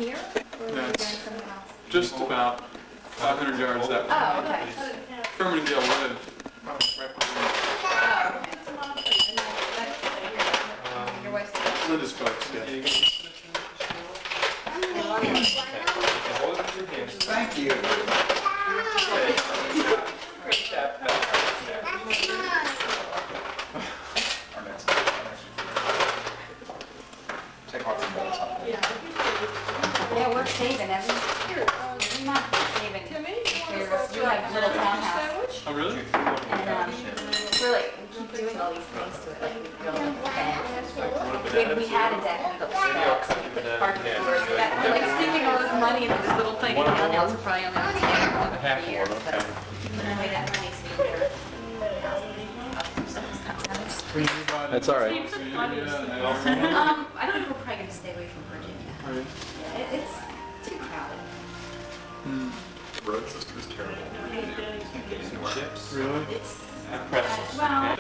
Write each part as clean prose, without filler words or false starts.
Here? Or are we doing something else? Just about 500 yards that way. Oh, okay. Fermendale live right behind Your wife's Linda's folks, yeah. Thank you. Take off some balls. Yeah, we're saving, Evan. We're not saving. We have a little townhouse. Oh, really? And we're like, we keep doing all these things to it, like we build a fence. We had a deck, we built steps, we put parking doors. We're like sticking all this money into this little tiny townhouse. We're probably only going to take a few years. But anyway, that money's better. That's all right. I don't think we're probably going to stay away from Virginia. Yeah, it's too crowded. The road system is terrible. You can't get anywhere. Chips? Really? It's, Pretzels. well,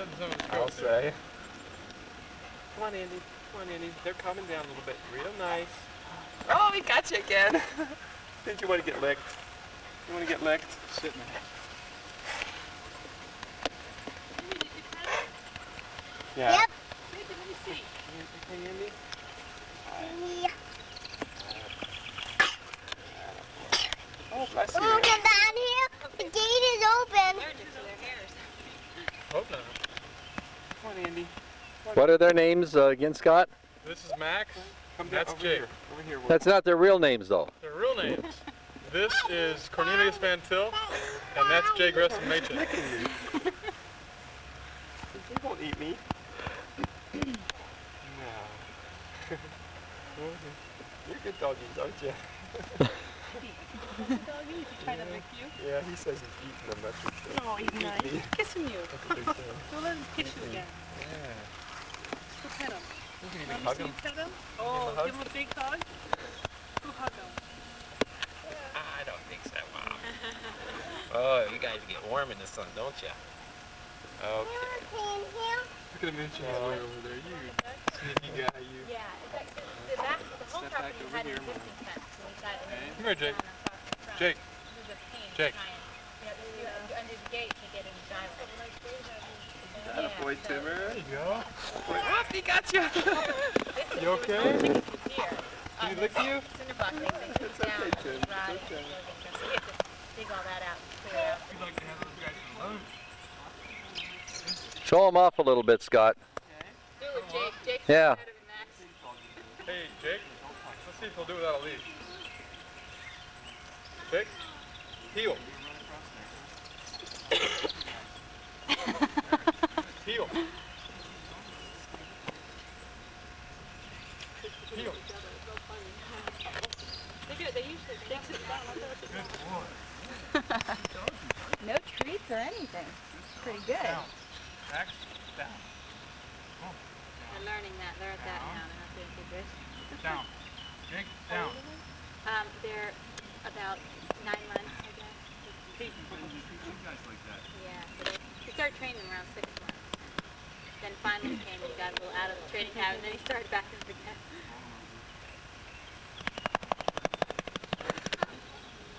I'll say. Come on, Andy. Come on, Andy. They're calming down a little bit. Real nice. Oh, he got you again. Didn't you want to get licked? You want to get licked? Sitting there. Yeah. Yep. Hey, Andy. Oh, bless you. Oh, get down here. The gate is open. Hope not. Come on, Andy. What are their names again, Scott? This is Max. Come down. That's over Jake. here. Over here. That's not their real names, though. Their real names. This is Cornelius Van Til, and that's Jay Gresson Machin. He won't eat me. No. You're good doggies, aren't you? Doggy, trying to lick you? Yeah, he says he's eating them. That's what he says. Oh, he's nice. He's kissing you. That's what they say. Go let him kiss you again. Yeah. Go pet him. You can even Want hug to see him. you pet him? him a Oh, hug? give him a big hug. Go hug him. I don't think so, Mom. Oh, you guys get warm in the sun, don't you? Okay. Look at him inching his way over there. You sneaky guy, you. Yeah, in fact, the whole property had an existing fence, so we got it. Come here, Jake. Jake. It was a pain to Jake. try and, under the gate to get him to drive it. Boy, Timmer. There you go. Oh, he got you. You okay? Here. Did he lick you? Cinderbox thing, they took It's okay, down, Tim. It's rotting, okay. so we had to dig all that out, clear it out. We'd like to have those guys alone. Show them off a little bit, Scott. Do it, Jake. Jake's Yeah. better than Max. Hey, Jake. Let's see if he'll do it without a leash. Jake. Heel. Heel. Heel. They usually takes it down. no treats or anything. Pretty good. Down. Max. Down. They're learning that. They're at that now. They're not doing too good. Down. Jake. Down. They're about 9 months, I guess. You guys like that. Yeah. So we started training them around 6 months. Then finally came and got a little out of the training cabin, and then he started back in again.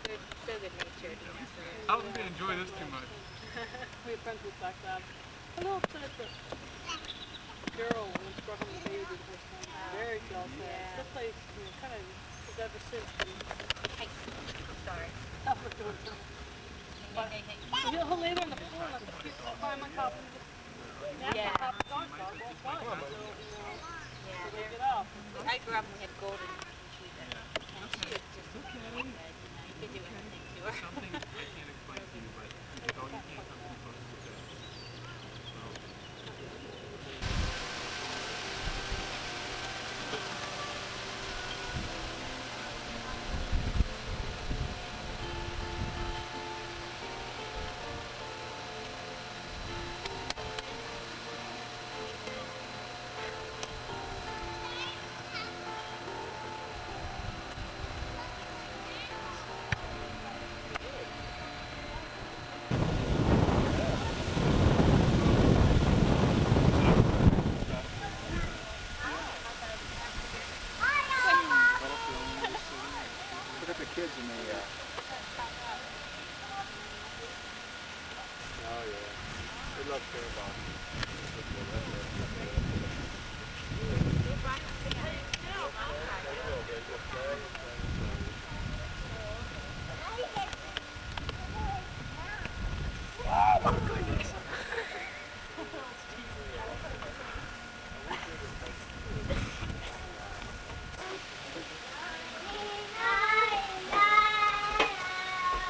They're so good natured, you know. So I was going to enjoy this too much. We have friends with black dogs. Hello, Senator. Girl went to Brooklyn with the baby the first time. Very jealous. Yeah. That place, kind of, is ever since. Hey, sorry. He'll lay there on the floor like a cute climb on top and just nap Yeah. on top of the dog won't fly. So, Yeah, they get up. I grew up and we had golden retriever, and she was just so good. You could do anything to her. Something I can't explain to you, but dog you can't come too close to it. kids in the Oh yeah. They love Caravon.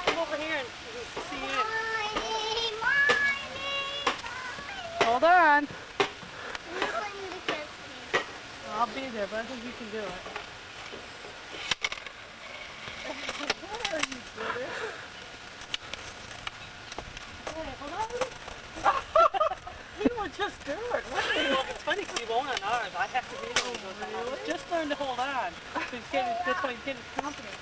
Come over here and see it. Hold on. I'll be there, but I think you can do it. There you did it. Hey, hold on. You would just do it. It's funny because you won't on ours. I have to be the one who goes on ours. Just learn to hold on. That's why you get his confidence.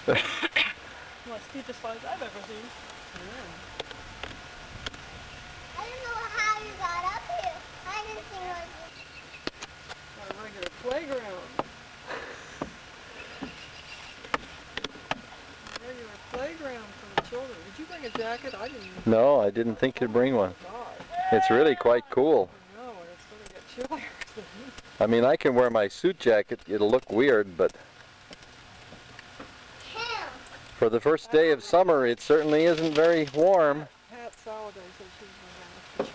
Well, steepest slides I've ever seen. I don't know how you got up here. I didn't think it was. A regular playground. A regular playground for the children. Did you bring a jacket? I didn't. No, I didn't think you'd bring one. God. It's really quite cool. No, and it's going to get chillier. I mean, I can wear my suit jacket. It'll look weird, but for the first day of summer, it certainly isn't very warm. Pat Saladay said she was going to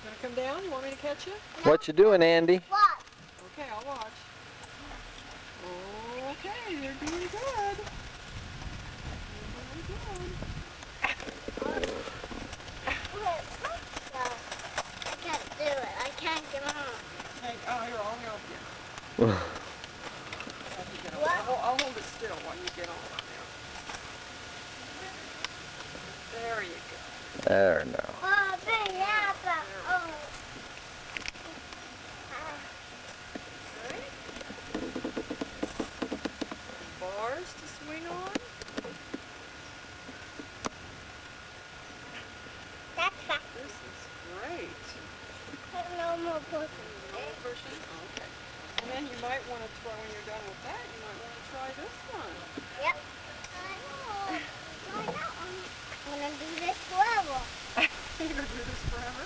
Gonna come down? You want me to catch you? What you doing, Andy? What? Okay, I'll watch. Okay, you're doing good. You're doing good. I can't do it. I can't get on. Hey, oh, here, I'll help you. I'll hold it still while you get on there. There you go. There now. Oh, big apple. Oh. Bars to swing on. That's fast. This is great. No more pushing. Pushing? Okay. And then you might want to try, when you're done with that, you might want to try this one. Yep. I know. Try that one. I'm gonna do this forever. You're going to do this forever?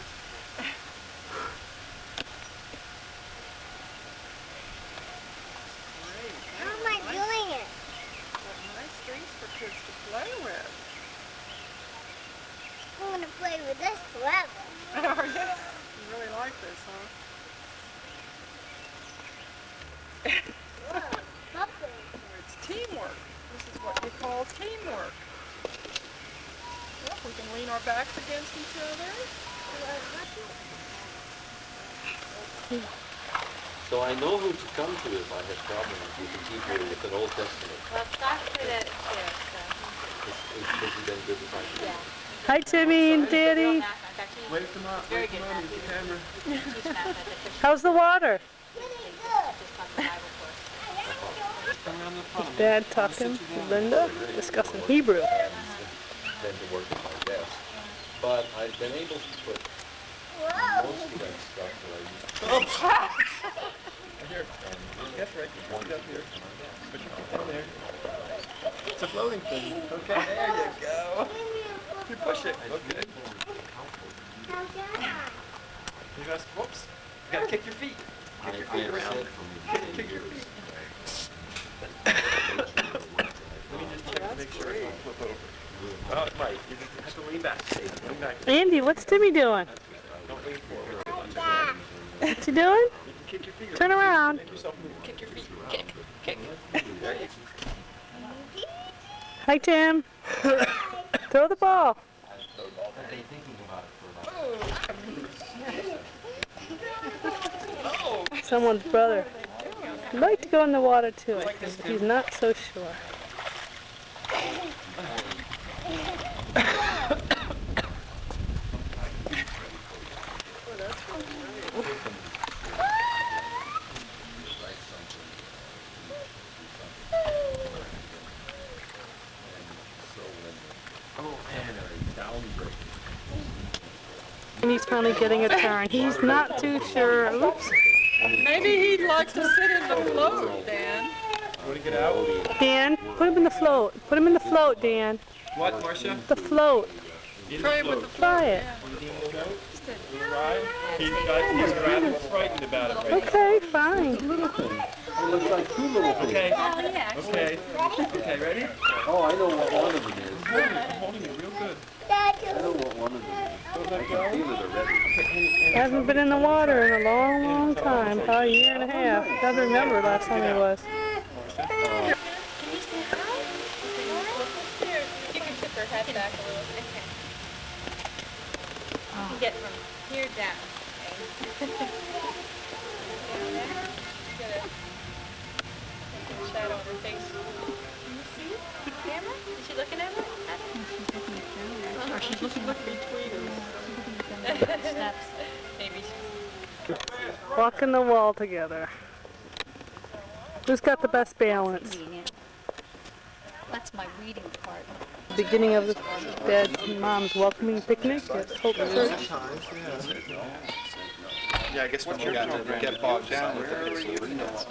Great. How am I doing it? Got nice things for kids to play with. I'm gonna play with this forever. Are you? You really like this, huh? Whoa, something. It's teamwork. This is what you call teamwork. Yep, we can lean our backs against each other. So I know who to come to if I have problems with the people with an Old Testament. Well, Scott's good at it too, so. Has he been good at finding it? Hi, Timmy and Daddy. Wave them up, Very wave good them up, use the camera. Teach math at the Christian How's the water? Pretty good. just on the Bible course. Come around the front of me. Dad talking to Linda, discussing Hebrew. Than to work at my desk. But I've been able to put most of that stuff that I use. Here. Yes, right. Point up here. Put your feet down there. It's a floating thing. Okay, there you go. You push it. Okay. How can I? You guys, whoops. You gotta kick your feet. Kick your feet around. Kick your feet. Let me just check to make sure it won't flip over. Oh, it might. You just have to lean back. Lean back. Andy, what's Timmy doing? Don't lean forward. What's he doing? You can kick your feet Turn around. Make yourself move. Kick your feet. Kick. Kick. There you go. Hi, Tim. Throw the ball. Someone's brother. He'd like to go in the water too, I think, but he's not so sure. And he's finally getting a turn. He's not too sure. Oops. Maybe he likes to sit in the float, Dan. Want to get out? Dan, put him in the float. Put him in the float, Dan. What, Marcia? The float. Try it with the Try it. He's rather frightened about it right Okay, fine. It looks like two little things. Okay. Oh, yeah. Okay. Okay, ready? Oh, I know what one of them is. Holding it real good. I know what one of them is. I can feel it already. Hasn't been in the water in a long, long time. About a year and a half. Doesn't remember last time he was. Can you say hi? You can tip her head back a little. Okay. You can get from here down. Okay. Down there. Get a shadow on her face. Can you see the camera? Is she looking at me? Or she's looking between steps. Maybe she's... Walking the wall together. Who's got the best balance? That's my reading part. Beginning of the Dad's and Mom's welcoming picnic at Hope Church. Yeah, I guess when you got to get bogged down with it, it's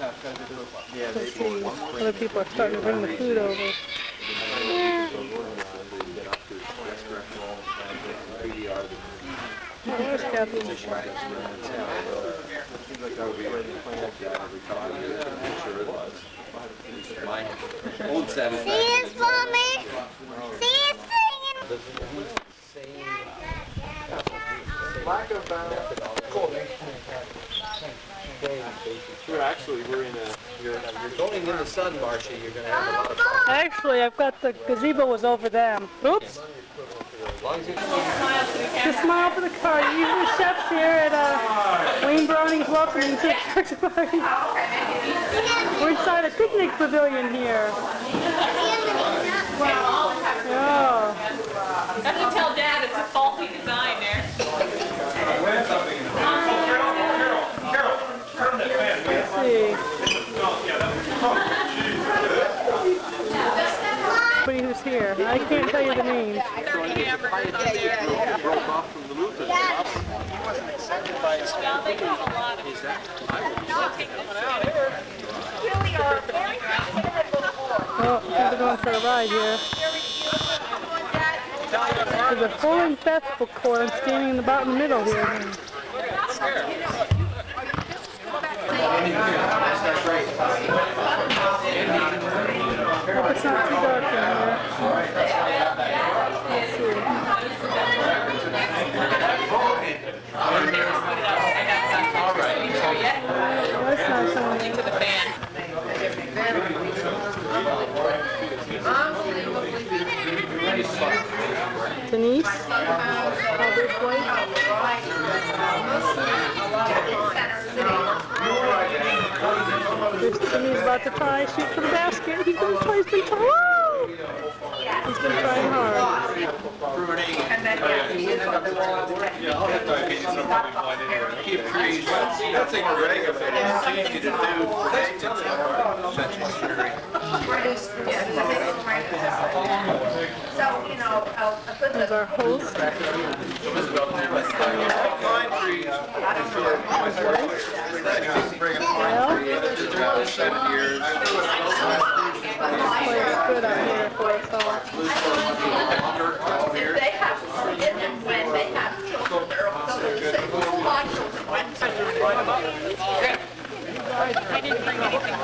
Let's see. Other people are starting to bring the food over. Oh, where's Kathy? My own satisfaction. See us, Mommy? See us singing? lack of we're in a. You're going in the sun, Marcia. You're going to have a lot of fun. Actually, I've got the gazebo was over them. Oops. Just smile for the car. Usually chefs here at Wayne Browning's welcoming to the church party. We're inside a picnic pavilion here. Oh. You tell Dad it's a faulty design there. Let's see. Everybody who's here. I can't tell you the names. Broke off from the loop. Daddy. Really are very Oh, they're going for a ride here. There's a full-length basketball court. I'm standing in about in the middle here. Hope it's not too dark in here. Let's see. That's not showing. To the fan. Denise? Oh, this way? There's Denise about to try shoot for the basket. He's been trying. Woo! He's been trying hard. That's a great if it's easy to do. So, you know, I'll put There's our host. It's good out here for us all. if they have, when they have children, they're also the same. My children went to I didn't bring anything.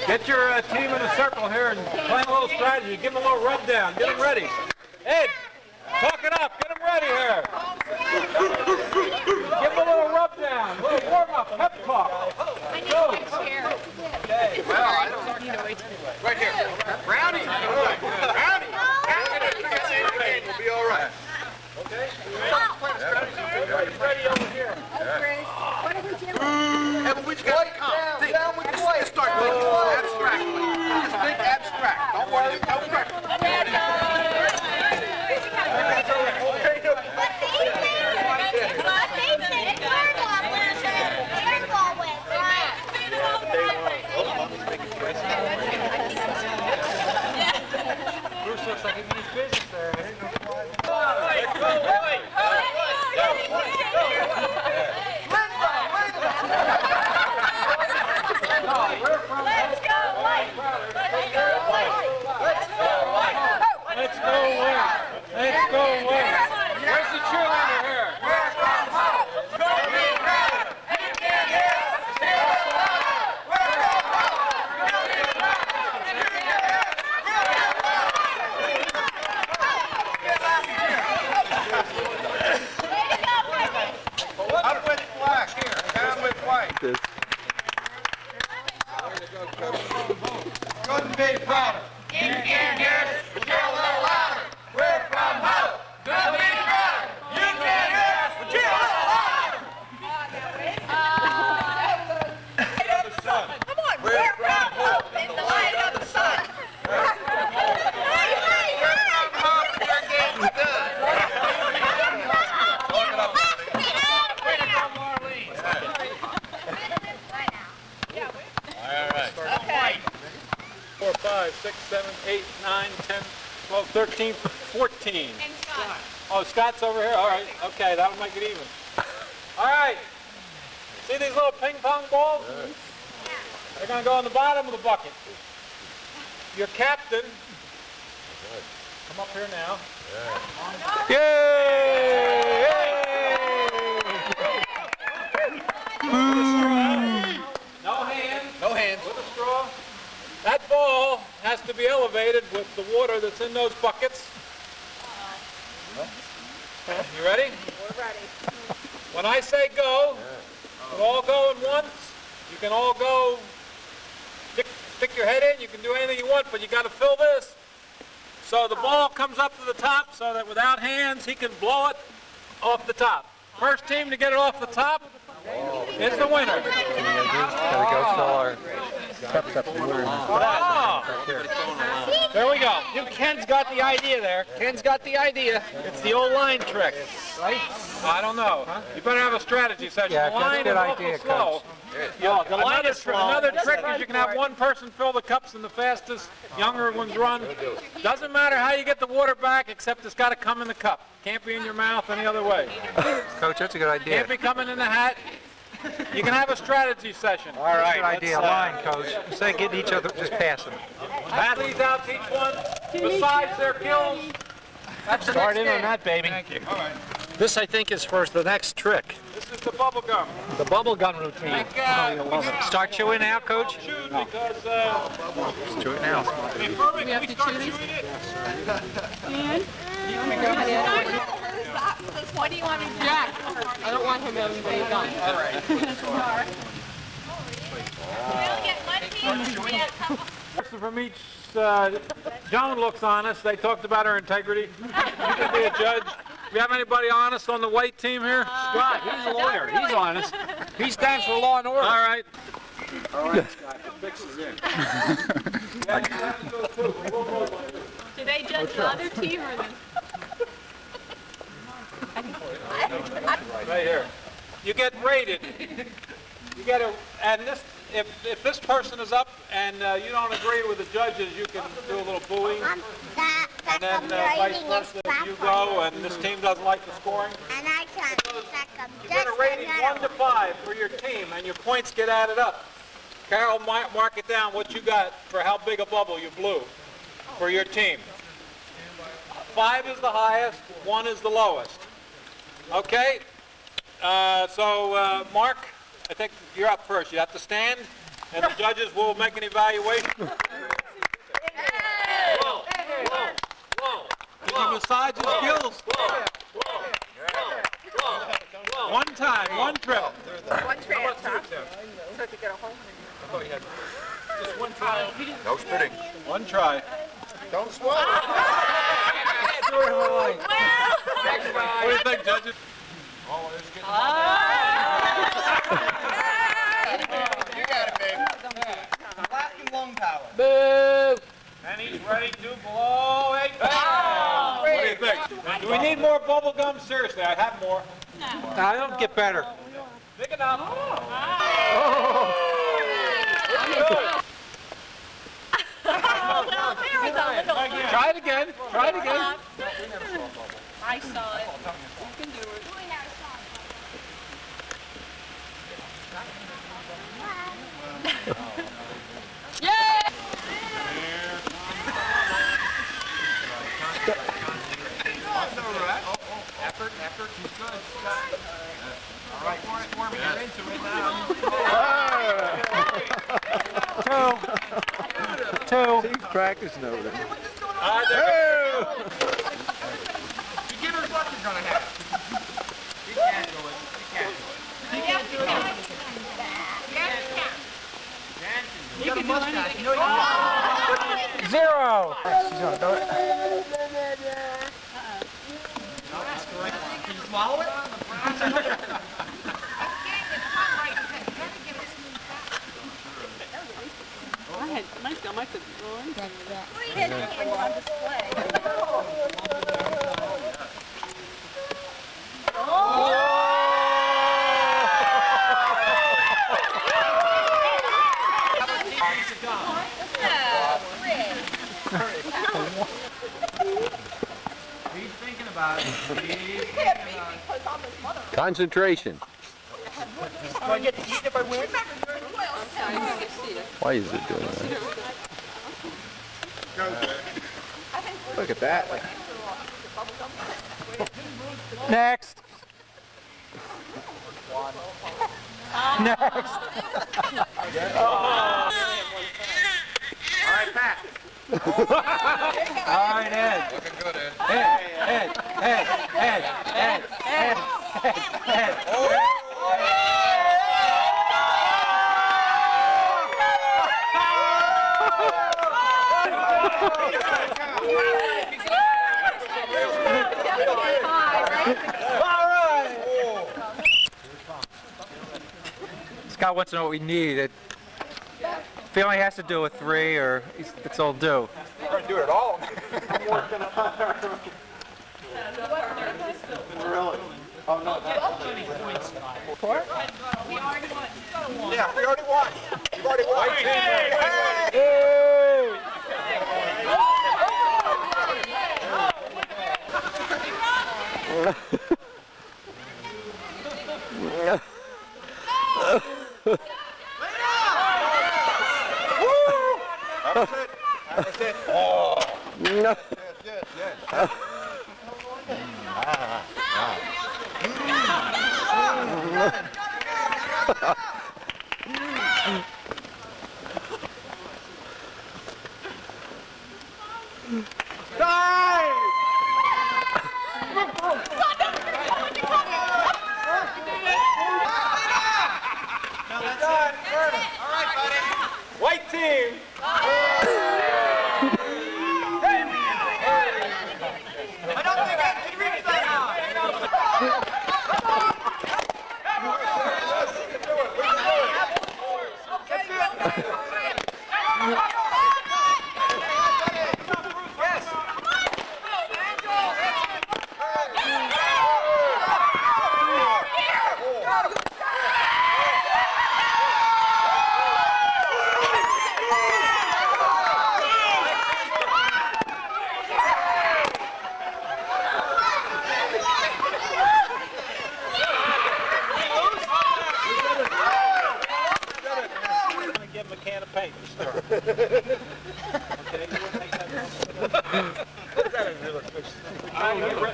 Get your team in a circle here and plan a little strategy. Give them a little rundown. Get them ready. Ed, talk it up. Get them ready here. Give them a little rub down, a little warm up, pep talk. I need my chair. Okay. Well, I don't right here. Brownie. Brownie. We'll be all right. Okay. Everybody's ready over here. Hey, but we just got to calm. Think. Just start thinking abstractly. Just think abstract. Don't worry. Don't worry. Nice business there. I didn't know why. Let's go win. Let's go win. Where's the cheerleader here? Up with black here, down with white. Couldn't be prouder. You can hear us, but you're a little louder. We're from Hope. Couldn't be prouder. You can hear us, but you're a little louder. Come on, we're from Hope in the light of the sun. We're from Hope, your game's done. Way to go, Marlene. All right. Okay. 4, 5, 6, 7, 8, 9, 10, 12, 13, 14. And Scott. Oh, Scott's over here? All right. Okay, that'll make it even. All right. See these little ping pong balls? They're going to go in the bottom of the bucket. Your captain, come up here now. Yay! No hands. No hands. With a straw. That ball has to be elevated with the water that's in those buckets. You ready? We're ready. When I say go, we'll all go at once. You can all go, stick your head in. You can do anything you want, but you got to fill this. So the ball comes up to the top so that without hands, he can blow it off the top. First team to get it off the top is the winner. Gotta go fill our cups up in water. There we go. Ken's got the idea there. Ken's got the idea. It's the old line trick, right? I don't know. You better have a strategy session. Yeah, the line good is awful idea, slow. Yeah, the line is slow. Another trick is you can have one person fill the cups and the fastest younger ones run. Doesn't matter how you get the water back, except it's got to come in the cup. Can't be in your mouth any other way. Coach, that's a good idea. Can't be coming in the hat. You can have a strategy session. All right, good idea. Line, Coach. Instead of getting each other, just pass them. Pass these out to each one, besides their kills. That's the Start next in on game. that, baby. Thank you. This, I think, is for the next trick. This is the bubble gum. The bubble gun routine. Start chewing now, Coach? Shoot, because, Chew it now. we have to start shooting it. What do you want me to do? Jack. I don't want him having a gun. All right. We'll get one piece. We have a couple. Person from each, Joan looks honest. They talked about her integrity. You can be a judge. We have anybody honest on the white team here? Scott, he's a lawyer. He's honest. He stands for law and order. All right. Do they judge the other team or the... Right here. You get rated. You get a, and this, if this person is up and you don't agree with the judges, you can do a little booing. And then vice versa, if you go and this team doesn't like the scoring. And I can You get a rating 1 to 5 for your team, and your points get added up. Carol, mark it down what you got for how big a bubble you blew for your team. 5 is the highest, 1 is the lowest. Okay? So, Mark, I think you're up first. You have to stand, and the judges will make an evaluation. Whoa! Whoa! Whoa! Did you massage his skills? One time, one trip. One trip, huh? So to get a home. I thought you had just one try. No spitting. One try. Don't swallow. What do you think, judges? You got it, baby. Lasting lung power. Boo! And he's ready to blow it. What do you think? Do we need more bubble gum? Seriously, I have more. I don't get better. Big enough. Well, there was a Try it again. Try it again. I saw it. You can do it. Effort, he's good. All right, Stormy, you're into it now. Two. He's practicing over there. You give her what you're gonna have. You can't do it. You can't do it. Yes, you can. You got a mustache. You know you can. 0. Can you swallow it? I might have ruined. He's thinking about it. He's thinking about it. Concentration. Do I get to eat if I win? Why is it doing that? Look at that. Next. Next. All right, Pat. All right, Ed. Looking good, Ed. Ed. Scott wants to know what we need. If he only has to do a 3, or it's all due. We're going to do it all. Really? Oh, no. Yeah, we already won. We've already won. That's it. Oh. No. Yes. White team. I don't think I can reach that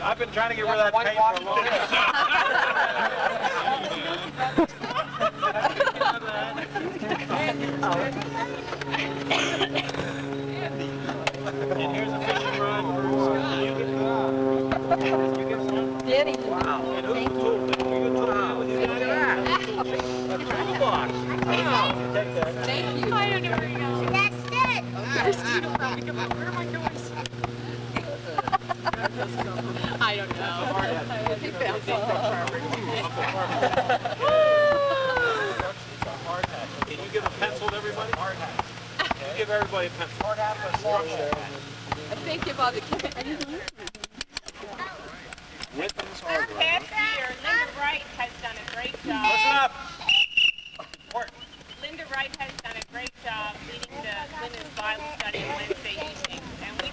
I've been trying to get rid of that paint for a long And here's a fishing rod for you. Did he? Wow. And who's the tool? You tool with you guys? A toolbox. Wow. Take that. Thank you. I don't know where you go. That's it. Where am I going? I don't know. He found Can you give a pencil to everybody? You give everybody a pencil. Hard hat or soft shell? Thank you, Bobby. Our past year, Linda Wright has done a great job. Listen up. Linda Wright has done a great job leading the women's Bible study on Wednesday evenings, and we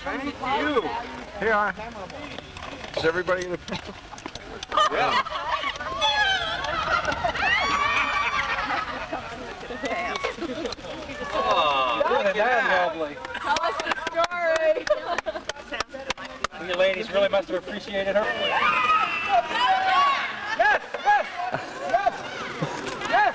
Thank you. Here. Is everybody in the picture? Yeah. Oh, look at that. Lovely. Tell us the story. You ladies really must have appreciated her. Yes, yes, yes, yes.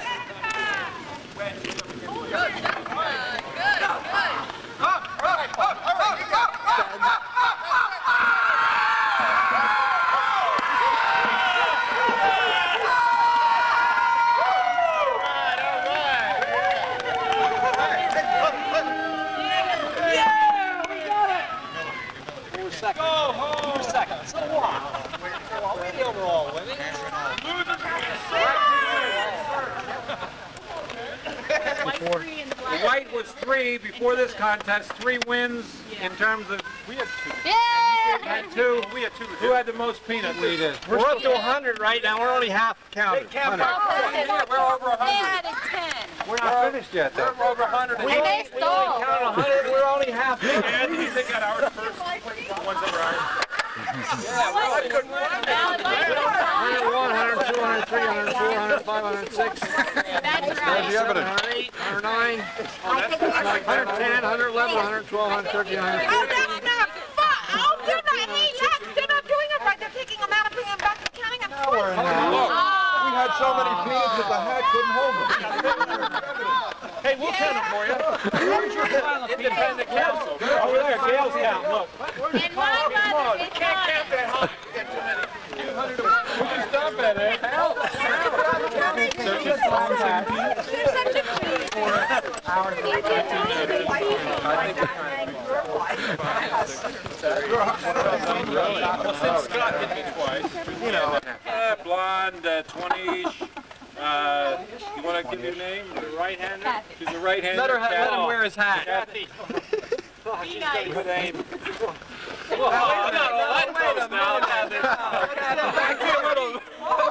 The white was 3 before this contest. 3 wins in terms of. We had 2. Yay! Had 2. We had 2. Who had the most peanuts? We did. We're up to 100 right now. We're only half counted. We're over 100. They added 10. We're not finished yet, though. We're over 100. And they stole. Count 100. We're only half counted. And did you think that ours first? The ones that were ours. Yeah, well, I couldn't. 101, 102, 103, 104, 105, 106. That's There's right. the evidence. 108, 109, 110, 111, 112, 113, 114. They're not doing it right. They're taking them out and putting them back and counting them twice. Look, we had so many peanuts that the hat couldn't hold them. Hey, we'll count them for you. Independent council. Over there, Gail's count. Look. And my mother is Can't count that high. Get too many. We can stop at it. Well, since Scott hit me twice, you know, blonde, 20-ish. You want to give your name? The right-hander? She's a right-hander. Let him wear his hat. Kathy. She's got a good aim. Wait a minute.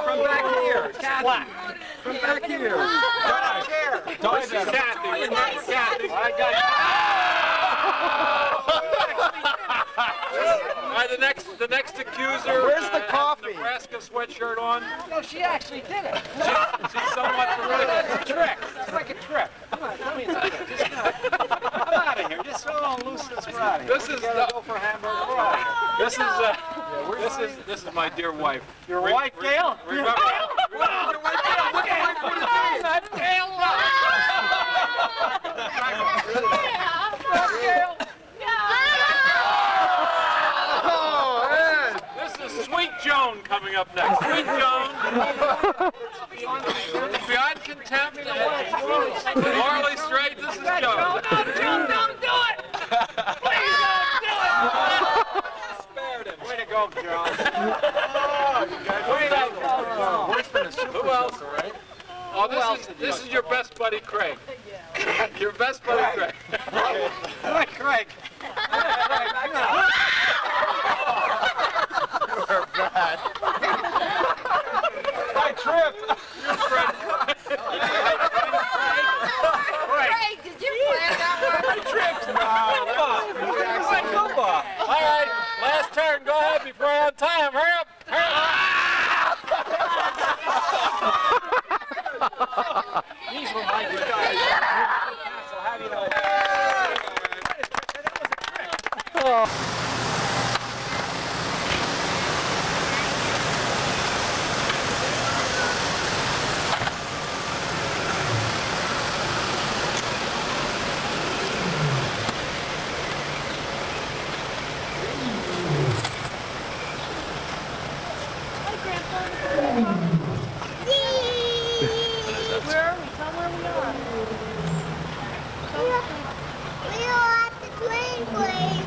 From back here. Kathy. From back here. Don't say Kathy. Remember Kathy. I got All right, the next accuser. Where's the coffee? Nebraska sweatshirt on. No, she actually did it. She's somewhat familiar. It's a trick. It's like a trick. Come on, tell me it's a trick. Just I'm out of here. Just throw it on loose and we're out of here. This is go for a hamburger. We're out of here. This is my dear wife. Your wife, Gail? Remember? Your wife, Gail. Look at my put his face. Gail. This is Sweet Joan coming up next. Sweet Joan. Beyond contempt. Morally straight, this is Joan. Joan, don't do it! Please don't do it! Spared him. Way to go, John. Way to go. Worse than a super Who else? soaker, right? Oh, this is your best buddy, Craig. Your best buddy, Craig. Hi, Craig. You're bad. I tripped. Your friend. Craig, did you plan that one? I tripped. All right, last turn. Go ahead before I'm on time. Hurry up. Hurry up. These were my good guys. So how do you know? We are at the train place.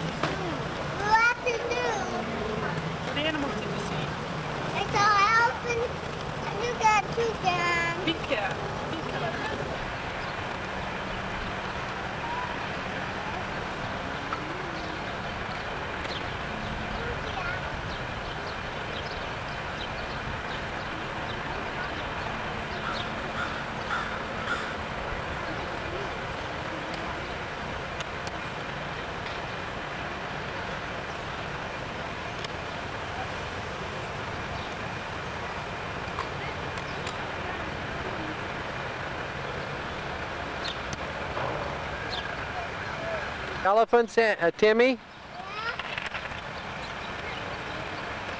elephants, Timmy?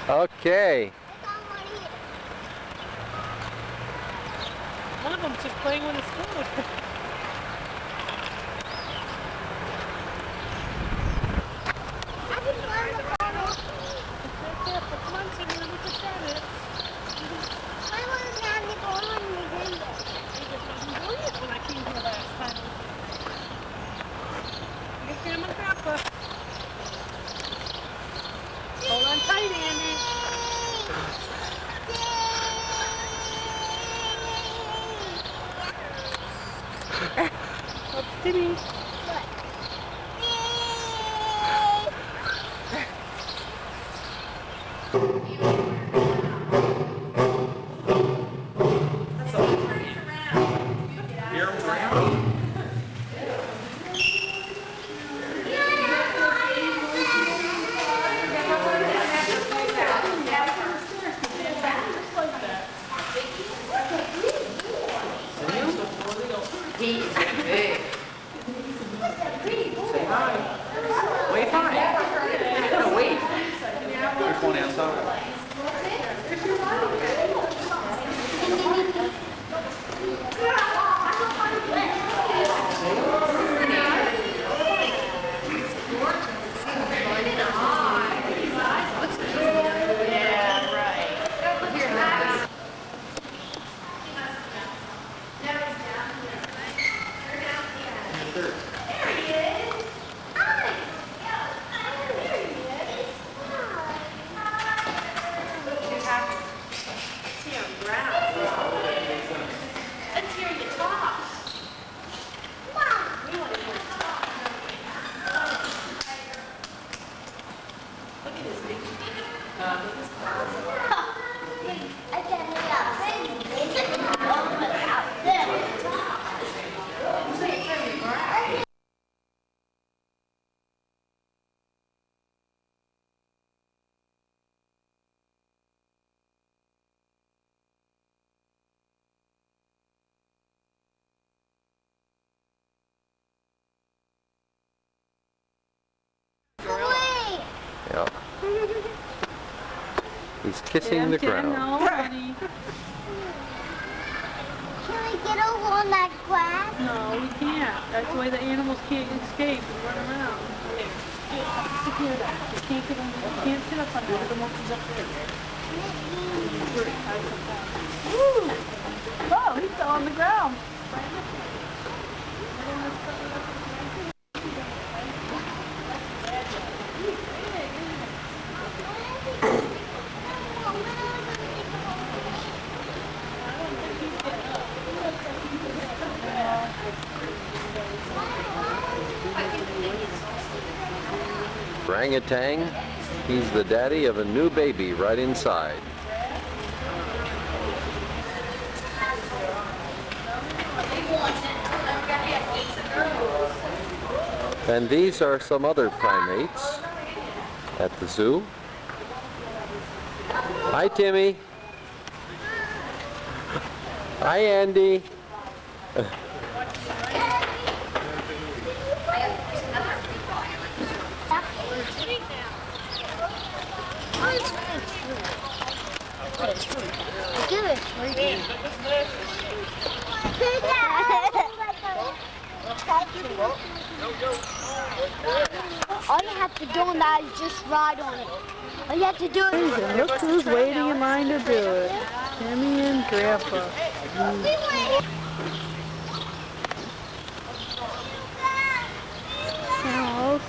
Okay. One of them's just playing with his food. Come on, Timmy, let me just try it. I want to have the ball on the window. When I came here last time. Get Grandma and Grandpa. Hold on tight, Andy. Oh, Timmy. He's big. Say hi. Wave hi. No, wait. There's one outside. Yeah, right. Let's hear you talk. Look at his big feet. I can't hear out there. Yeah. He's kissing the ground. No, honey. Can we get over on that grass? No, we can't. That's the way the animals can't escape and run around. Sit here, you can't get on. You can't sit up on there. The monkey's up there. Woo! Oh, he fell on the ground. Orangutan, he's the daddy of a new baby right inside. And these are some other primates at the zoo. Hi, Timmy. Hi, Andy. Give it free. All you have to do on that is just ride on it. All you have to do is... And look who's waiting in line to do it. Timmy and Grandpa. House.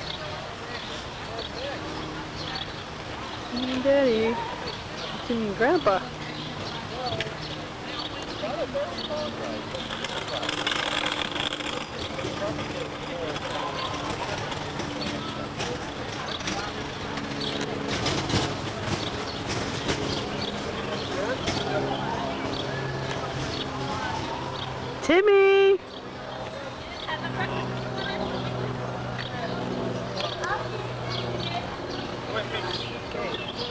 Timmy and Daddy. Timmy and Grandpa. Timmy!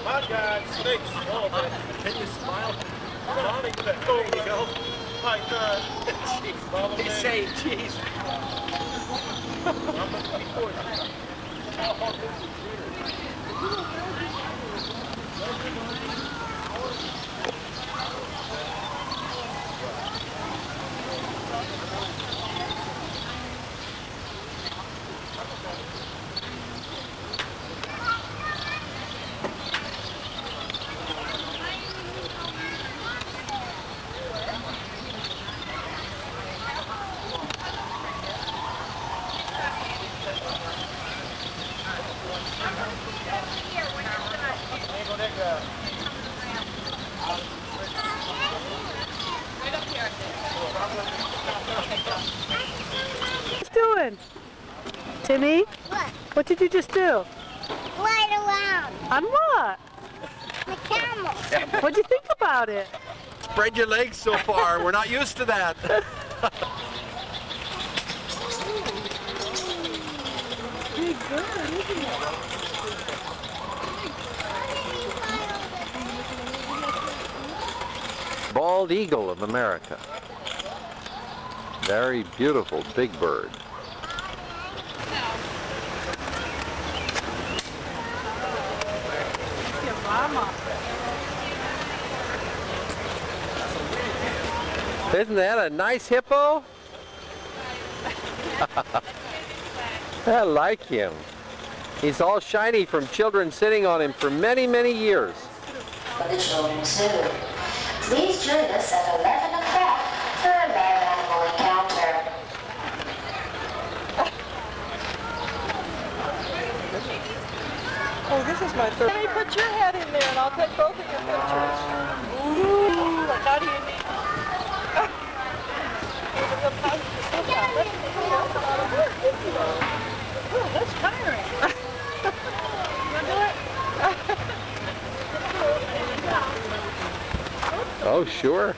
My God, snakes. Oh, can you smile? There you go. My God. They say cheese. What's doing? Timmy? What? What did you just do? Ride around. On what? The camel. What'd you think about it? Spread your legs so far. We're not used to that. Pretty good, isn't it? Bald eagle of America. Very beautiful big bird. Your mama. Isn't that a nice hippo? I like him. He's all shiny from children sitting on him for many, many years. The Children's Zoo. Please join us at 11 o'clock for a live animal encounter. Oh, this is my third. Let me put your head in there and I'll take both of your pictures. Ooh, how do you need? Oh, that's tiring. You want to do it? Oh, sure.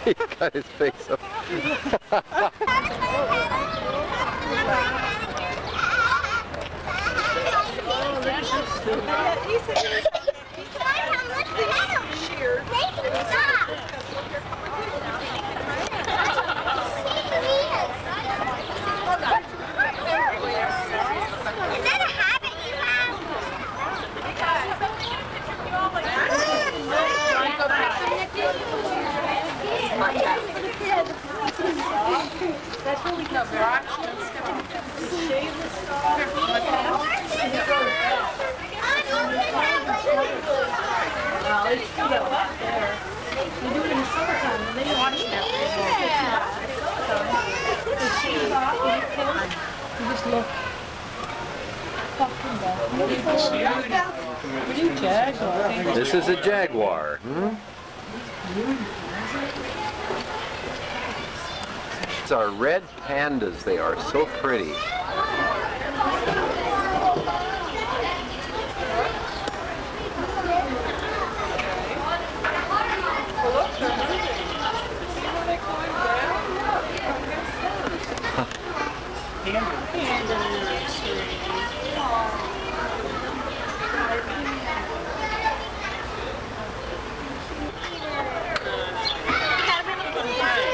He got his face up. That's really good. Shave the star. Well, it's still get wet there. You do it in the summertime and then you wash it after. You just look. Jaguar. This is a jaguar. Hmm? These are red pandas. They are so pretty.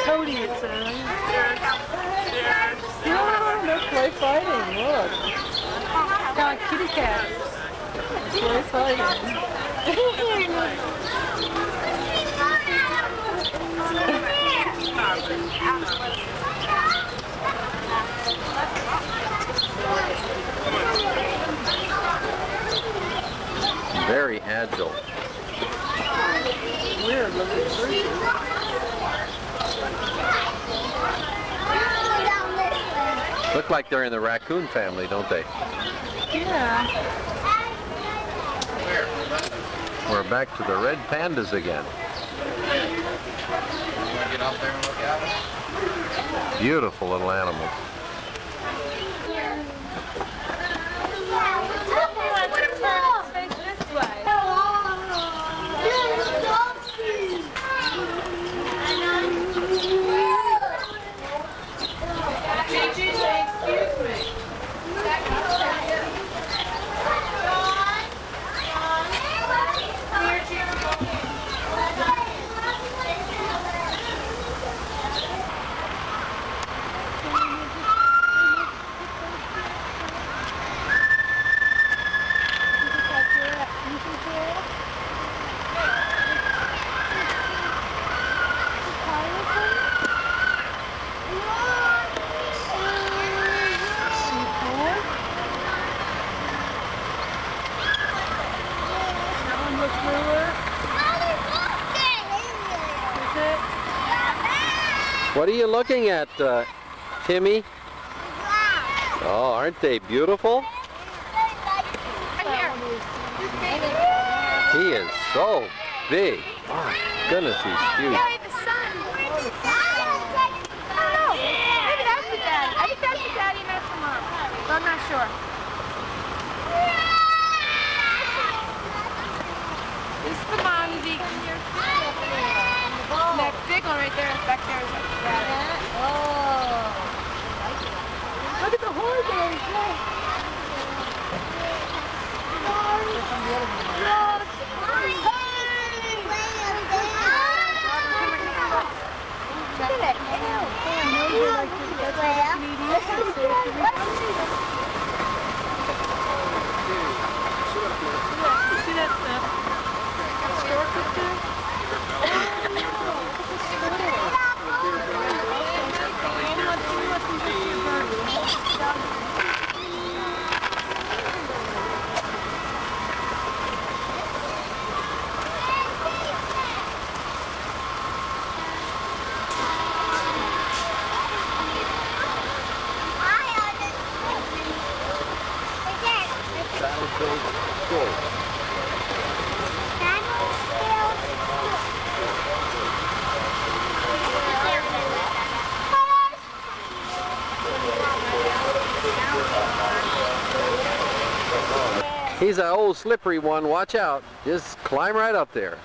Cody, it says. Yeah, they're play fighting. Look. Got kitty cats. Play fighting. Very agile. Weird looking creature. Look like they're in the raccoon family, don't they? Yeah. We're back to the red pandas again. Get out there and look at it. Beautiful little animals. What are you looking at, Timmy? Oh, aren't they beautiful? He is so big. My goodness, he's huge. Yeah, the sun. I don't know. Maybe that's the daddy. I think that's the daddy and that's the mom. But I'm not sure. This is the mom who's eating. That big one right there, back there is like the daddy. Oh. Look at the horses. He's an old slippery one. Watch out. Just climb right up there.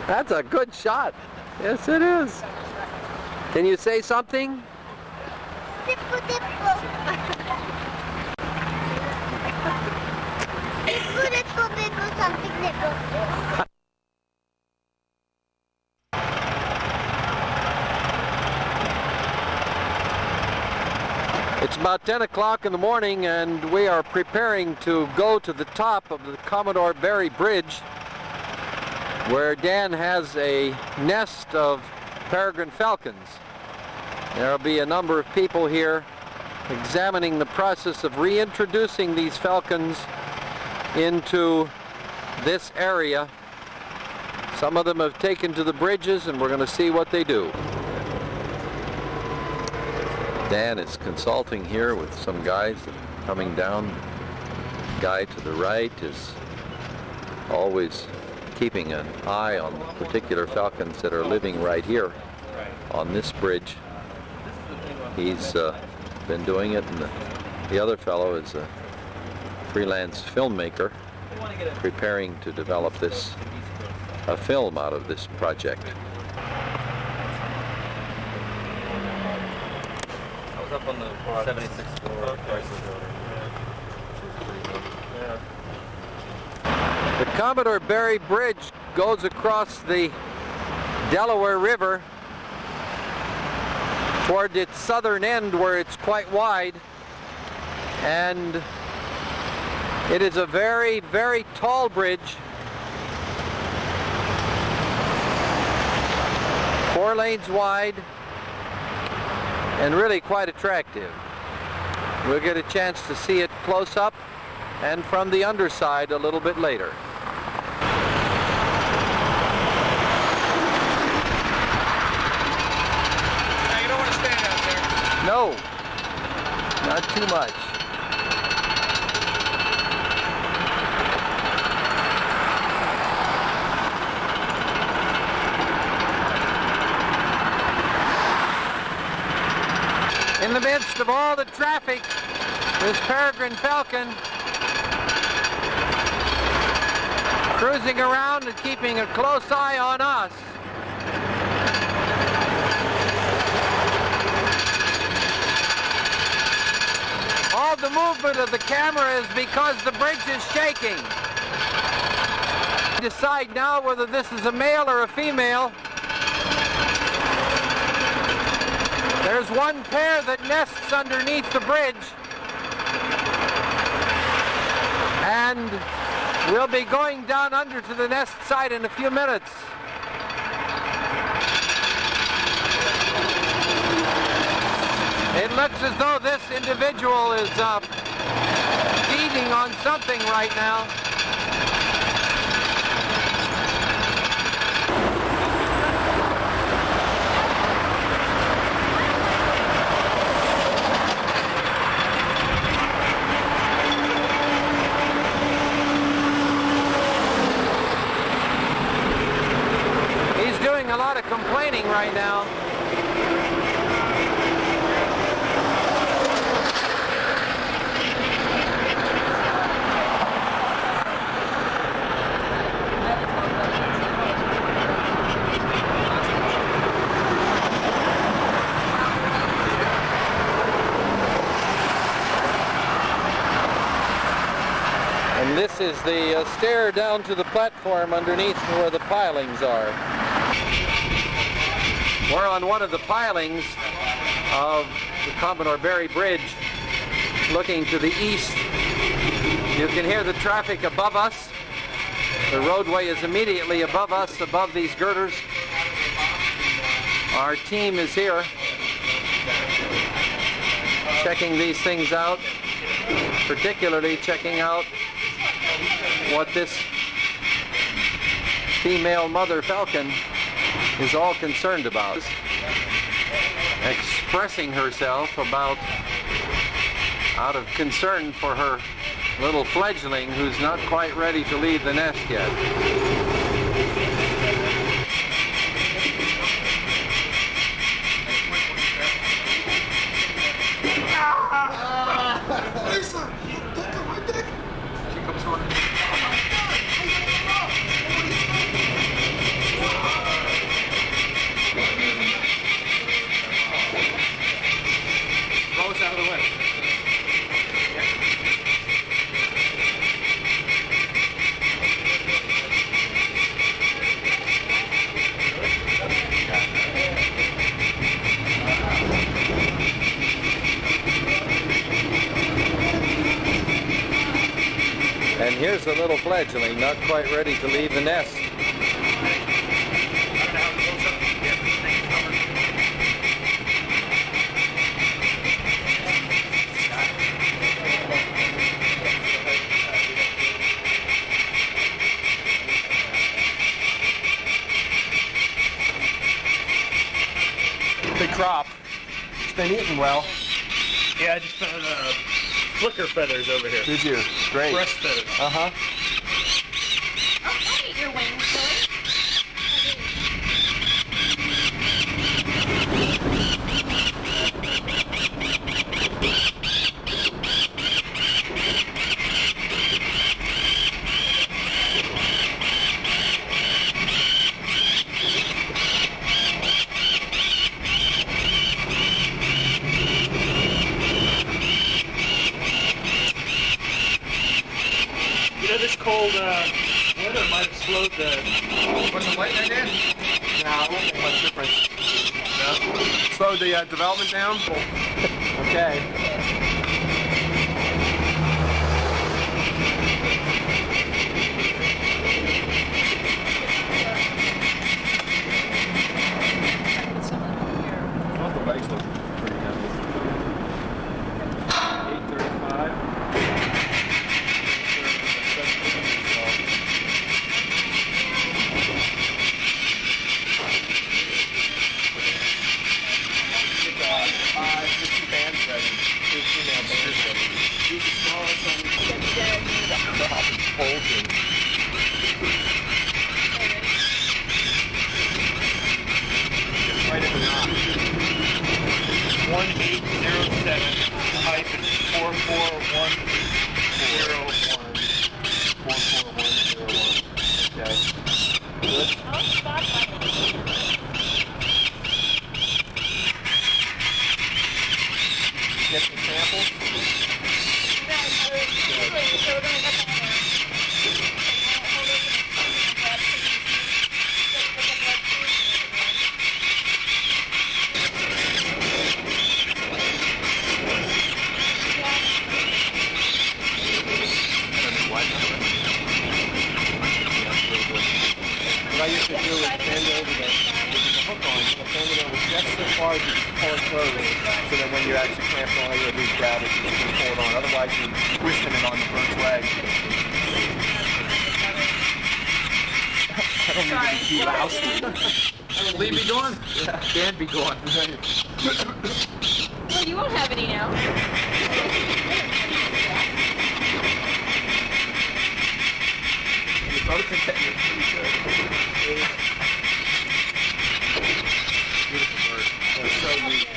That's a good shot. Yes, it is. Can you say something? It's about 10 o'clock in the morning and we are preparing to go to the top of the Commodore Barry Bridge, where Dan has a nest of peregrine falcons. There will be a number of people here examining the process of reintroducing these falcons into this area. Some of them have taken to the bridges and we're going to see what they do. Dan is consulting here with some guys that are coming down. The guy to the right is always keeping an eye on particular falcons that are living right here on this bridge. He's been doing it, and the other fellow is a freelance filmmaker preparing to develop a film out of this project. I was up on the 76th floor. The Commodore Barry Bridge goes across the Delaware River toward its southern end where it's quite wide, and it is a very, very tall bridge. 4 lanes wide and really quite attractive. We'll get a chance to see it close up and from the underside a little bit later. Now, you don't want to stand out there. No, not too much. In the midst of all the traffic, this peregrine falcon cruising around and keeping a close eye on us. All the movement of the camera is because the bridge is shaking. Decide now whether this is a male or a female. There's one pair that nests underneath the bridge, and we'll be going down under to the nest site in a few minutes. It looks as though this individual is feeding on something right now. He's doing a lot of complaining right now. And this is the stair down to the platform underneath where the pilings are. We're on one of the pilings of the Commodore Barry Bridge, looking to the east. You can hear the traffic above us. The roadway is immediately above us, above these girders. Our team is here, checking these things out, particularly checking out what this female mother falcon is all concerned about. Expressing herself about, out of concern for her little fledgling who's not quite ready to leave the nest yet. Lisa, take out my dick. She comes on. Throw us out of the way. And here's the little fledgling, not quite ready to leave the nest. Big crop. It's been eating well. Yeah, I just found flicker feathers over here. Did you? Great. Breast feathers. Uh-huh. I'll eat your wings, Billy. You know, this cold weather might have slowed the... What's the weight there, Dan? No, it won't make much difference. No? Slow the development down? Okay. The legs look pretty heavy. 835. Right in the knot. 1807 hyphen 44101. Okay. Good. Get some samples. What I used to do is bend over the hook on, so bend it over just so far hard to pull it close, so that when you actually clamp it on, all you gotta do is grab it and you can pull it on. Otherwise, you're twisting it on the bird's leg. I don't need to be too lousy. Lee be gone? Dan be gone. Well, you won't have any now. You both can get it pretty good. Beautiful bird. It's so neat.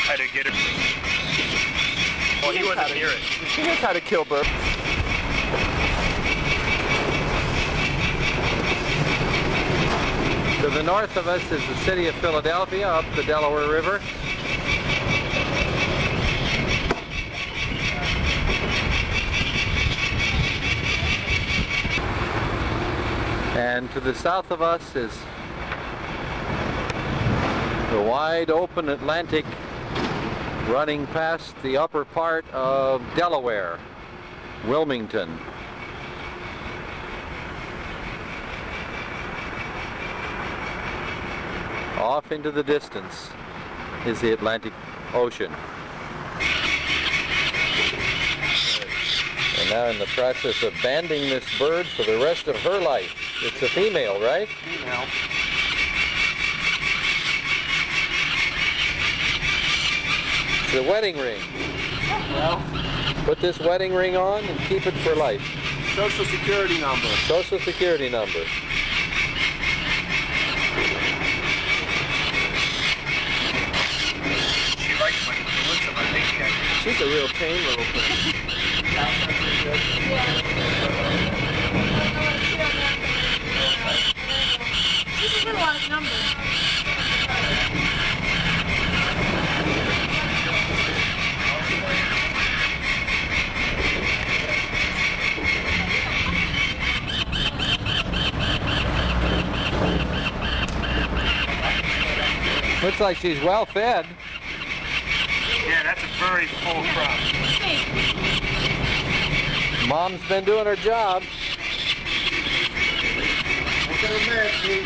How to get it? Well, he wasn't near it. He knows how to kill birds. To the north of us is the city of Philadelphia up the Delaware River. And to the south of us is the wide open Atlantic running past the upper part of Delaware, Wilmington. Off into the distance is the Atlantic Ocean. And now in the process of banding this bird for the rest of her life. It's a female, right? Female. The wedding ring. Well, put this wedding ring on and keep it for life. Social Security number. Social Security number. She likes my looks of my baby. She's a real tame little thing. This is a lot of numbers. Looks like she's well fed. Yeah, that's a very full crop. Mom's been doing her job. Look at her mess, Pete.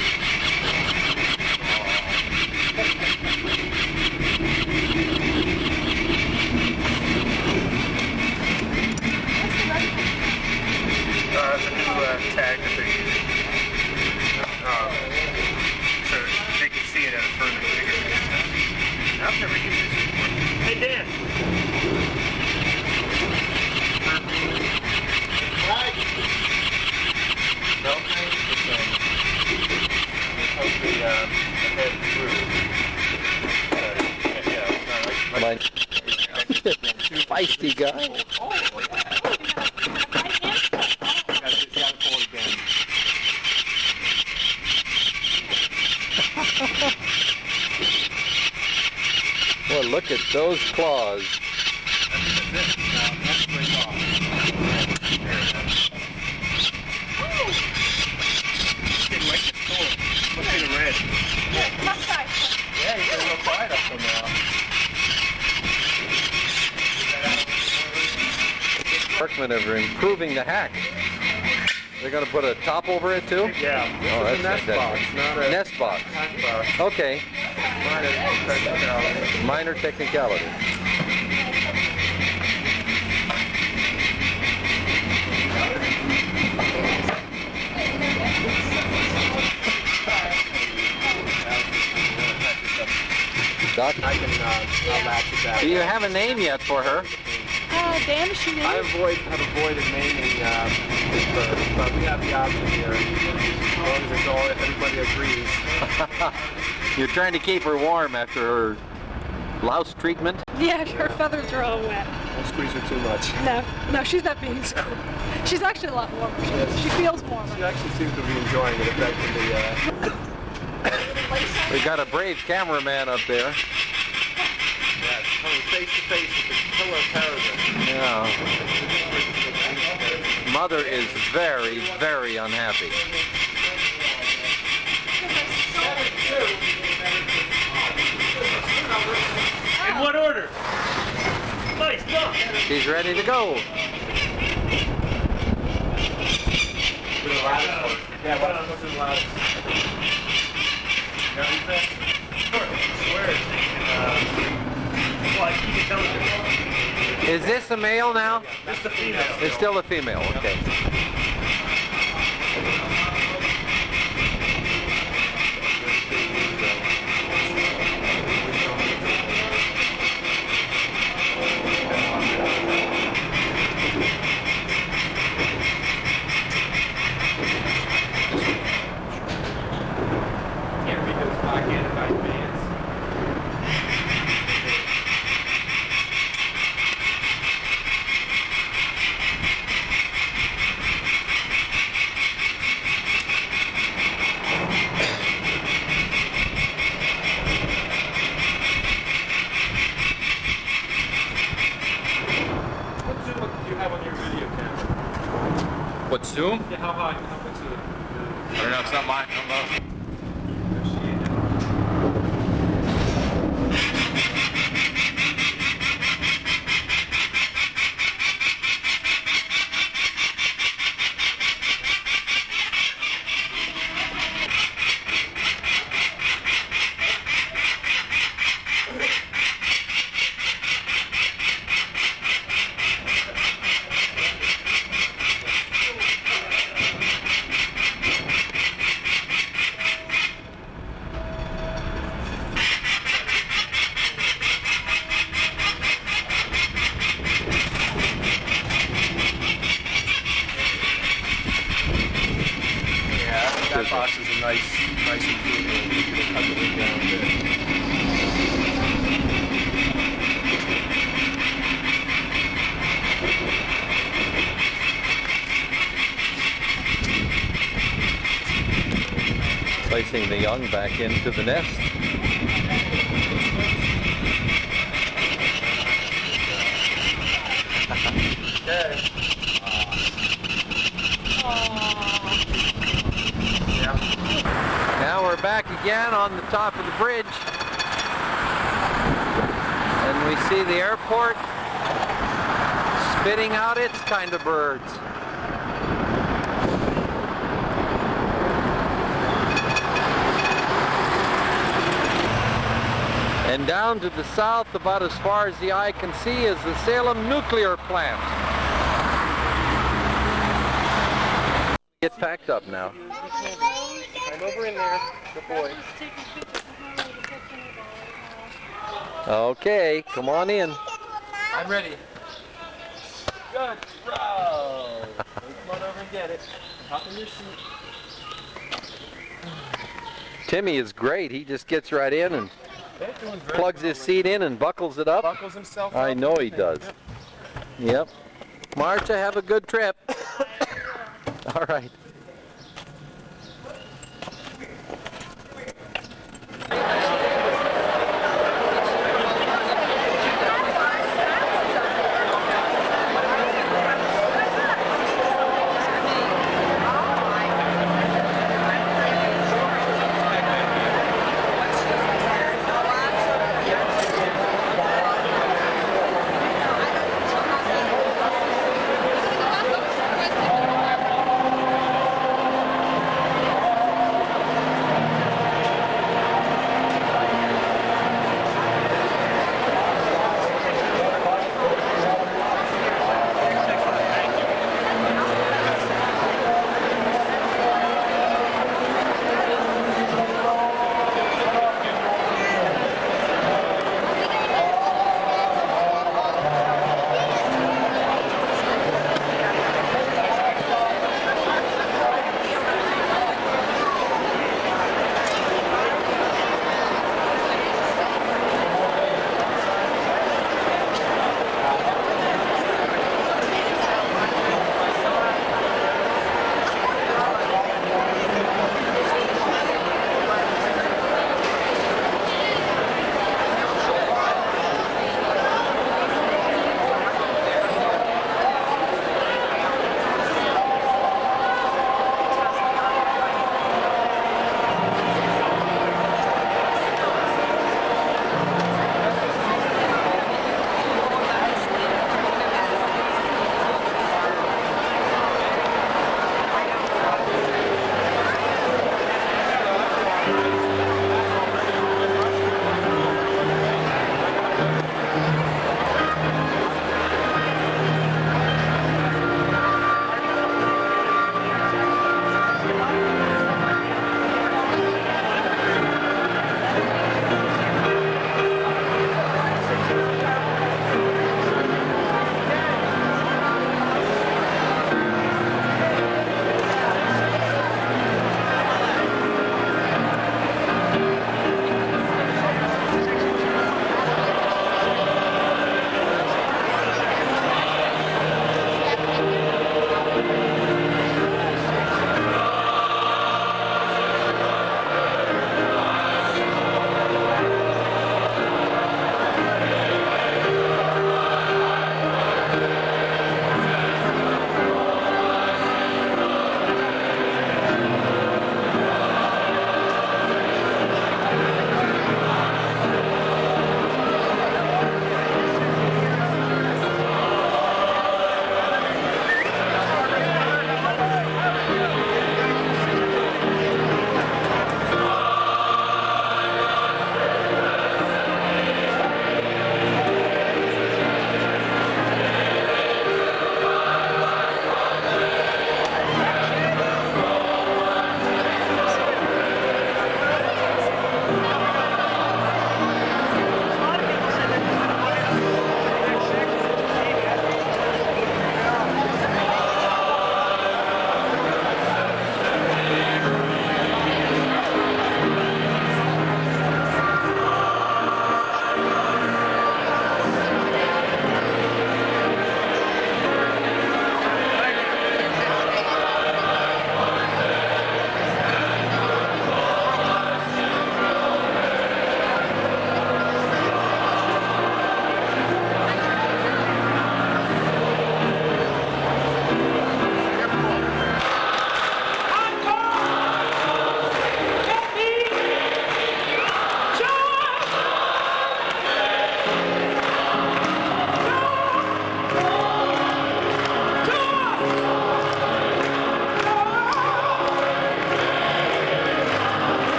That's a new tag that they use. So they can see it at a further bigger distance. I've never used this before. Hey, Dan. Right. No? Hopefully, head through. Feisty guy. Well, look at those claws. Yeah, he's a little quiet up there now. Workmen are improving the hack. They're going to put a top over it too? Yeah. Oh, that's a nest box, fantastic. not a Nest box. hack box. Okay. Minor technicality. Minor technicality. Doc, I can I'll latch it back. do you have a name yet for her? Damn, she knew. I have avoided naming this bird, but we have the option here. As long as it's all, everybody agrees. You're trying to keep her warm after her louse treatment? Yeah, her feathers are all wet. Don't squeeze her too much. No, she's not being squeezed. She's actually a lot warmer. She feels warmer. She actually seems to be enjoying it effectively. We've got a brave cameraman up there. Yeah, coming face to face with the killer peregrine. Yeah. Mother is very, very unhappy. In what order? Nice, go. She's ready to go. Yeah, why don't go to the loudest? Is this a male now? It's the female. It's still a female, okay. Can't read those black anodized bands. What zoom do you have on your video camera? What, zoom? Yeah, how high? How much is it? I don't know, it's not mine. I don't know. That box is a nice improvement. You can cut the wing down a bit. Placing the young back into the nest. Okay. Now we're back again on the top of the bridge. And we see the airport spitting out its kind of birds. And down to the south, about as far as the eye can see, is the Salem nuclear plant. Get packed up now. I'm over in there, the boy. Okay, come on in. I'm ready. Good throw. Come on over and get it. Hop in your seat. Timmy is great. He just gets right in and They're doing very plugs his seat in and buckles it up. Buckles himself I up. know he does. Yep. Marcia, have a good trip. All right.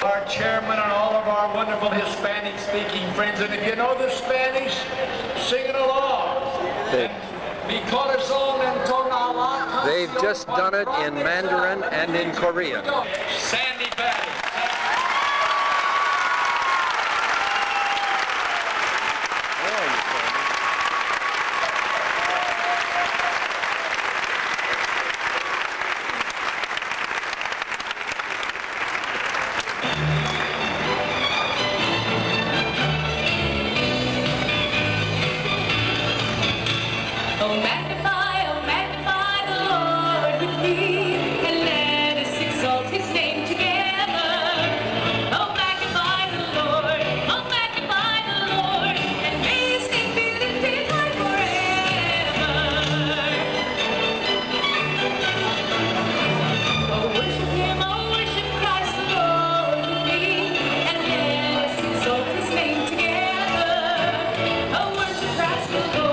our chairman and all of our wonderful Hispanic-speaking friends. And if you know the Spanish, sing it along. Mi corazón entona. They've just done it in Mandarin and in Korean. Sandy Patty. Oh, magnify the Lord with me, and let us exalt his name together. Oh, magnify the Lord, and may his name be lifted high forever. Oh, worship Christ the Lord with me, and let us exalt his name together. Oh, worship Christ the Lord.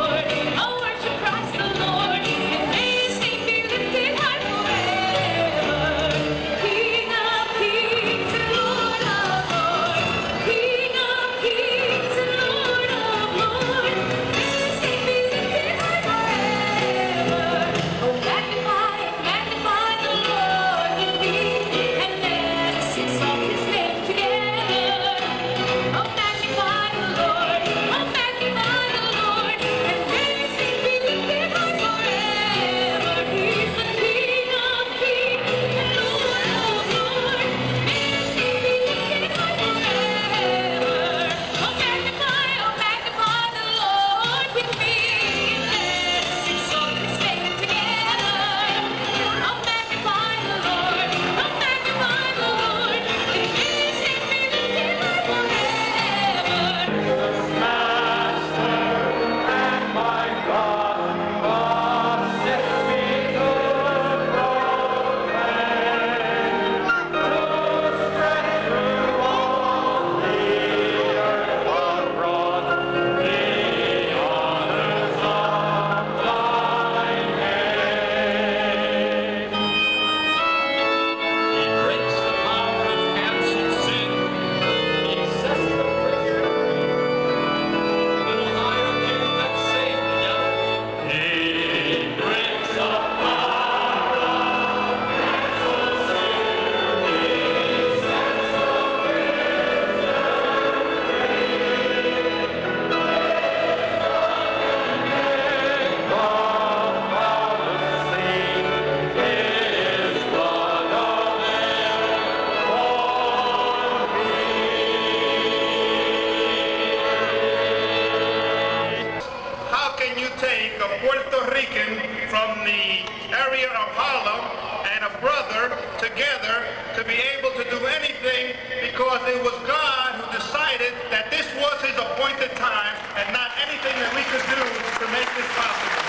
Puerto Rican from the area of Harlem and a brother together to be able to do anything because it was God who decided that this was his appointed time and not anything that we could do to make this possible.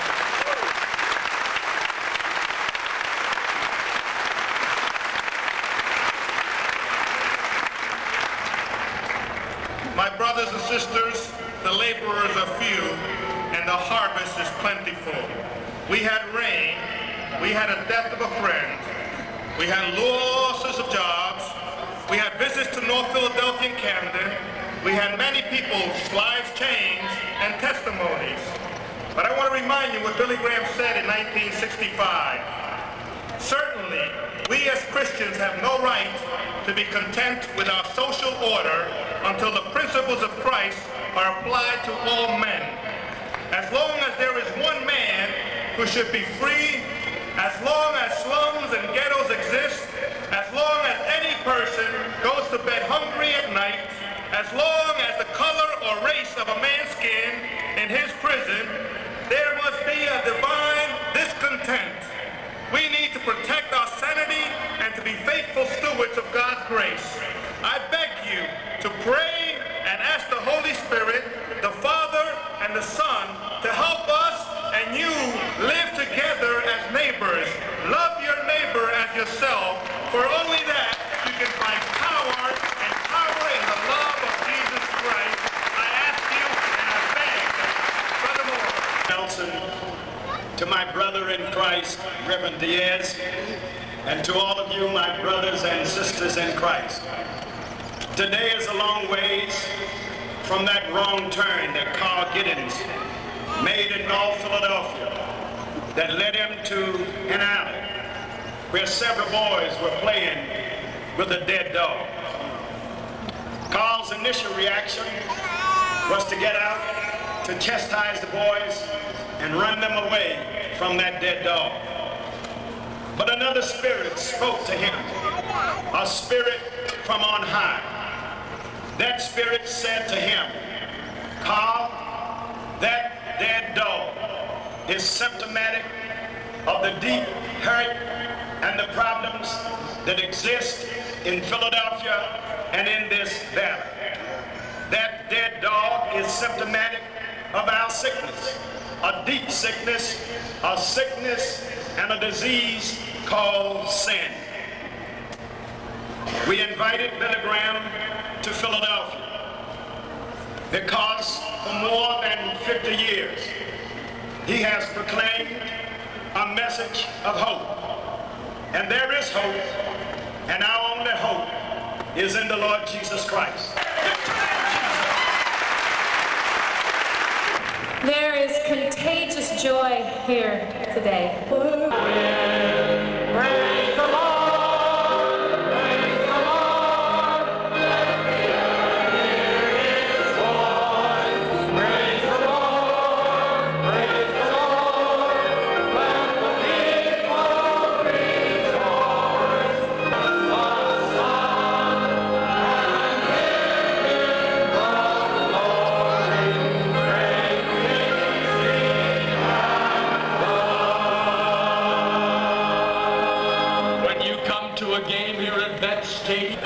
My brothers and sisters, the laborers are few and the harvest is plentiful. We had rain, we had a death of a friend, we had losses of jobs, we had visits to North Philadelphia and Camden, we had many people's lives changed and testimonies. But I want to remind you what Billy Graham said in 1965. Certainly, we as Christians have no right to be content with our social order until the principles of Christ are applied to all men. As long as there is one man who should be free, as long as slums and ghettos exist, as long as any person goes to bed hungry at night, as long as the color or race of a man's skin in his prison, there must be a divine discontent. We need to protect our sanity and to be faithful stewards of God's grace. I beg you to pray and ask the Holy Spirit, the Father and the Son, to help us and you live together as neighbors. Love your neighbor as yourself, for only that you can find power and power in the love of Jesus Christ. I ask you and I beg, Brother Moore. Nelson, to my brother in Christ, Reverend Diaz, and to all of you, my brothers and sisters in Christ. Today is a long ways from that wrong turn that Carl Giddens made in North Philadelphia that led him to an alley where several boys were playing with a dead dog. Carl's initial reaction was to get out, to chastise the boys and run them away from that dead dog. But another spirit spoke to him, a spirit from on high. That spirit said to him, Carl, that dead dog is symptomatic of the deep hurt and the problems that exist in Philadelphia and in this valley. That dead dog is symptomatic of our sickness, a deep sickness, a sickness and a disease called sin. We invited Billy Graham to Philadelphia because for more than 50 years he has proclaimed a message of hope. And there is hope, and our only hope is in the Lord Jesus Christ. There is contagious joy here today. Praise the Lord! Praise the Lord! Let the earth hear His voice. Praise the Lord! Praise the Lord! Let the people rejoice. The Son and Him the glory. Great is He and When you come to a game here at that stadium,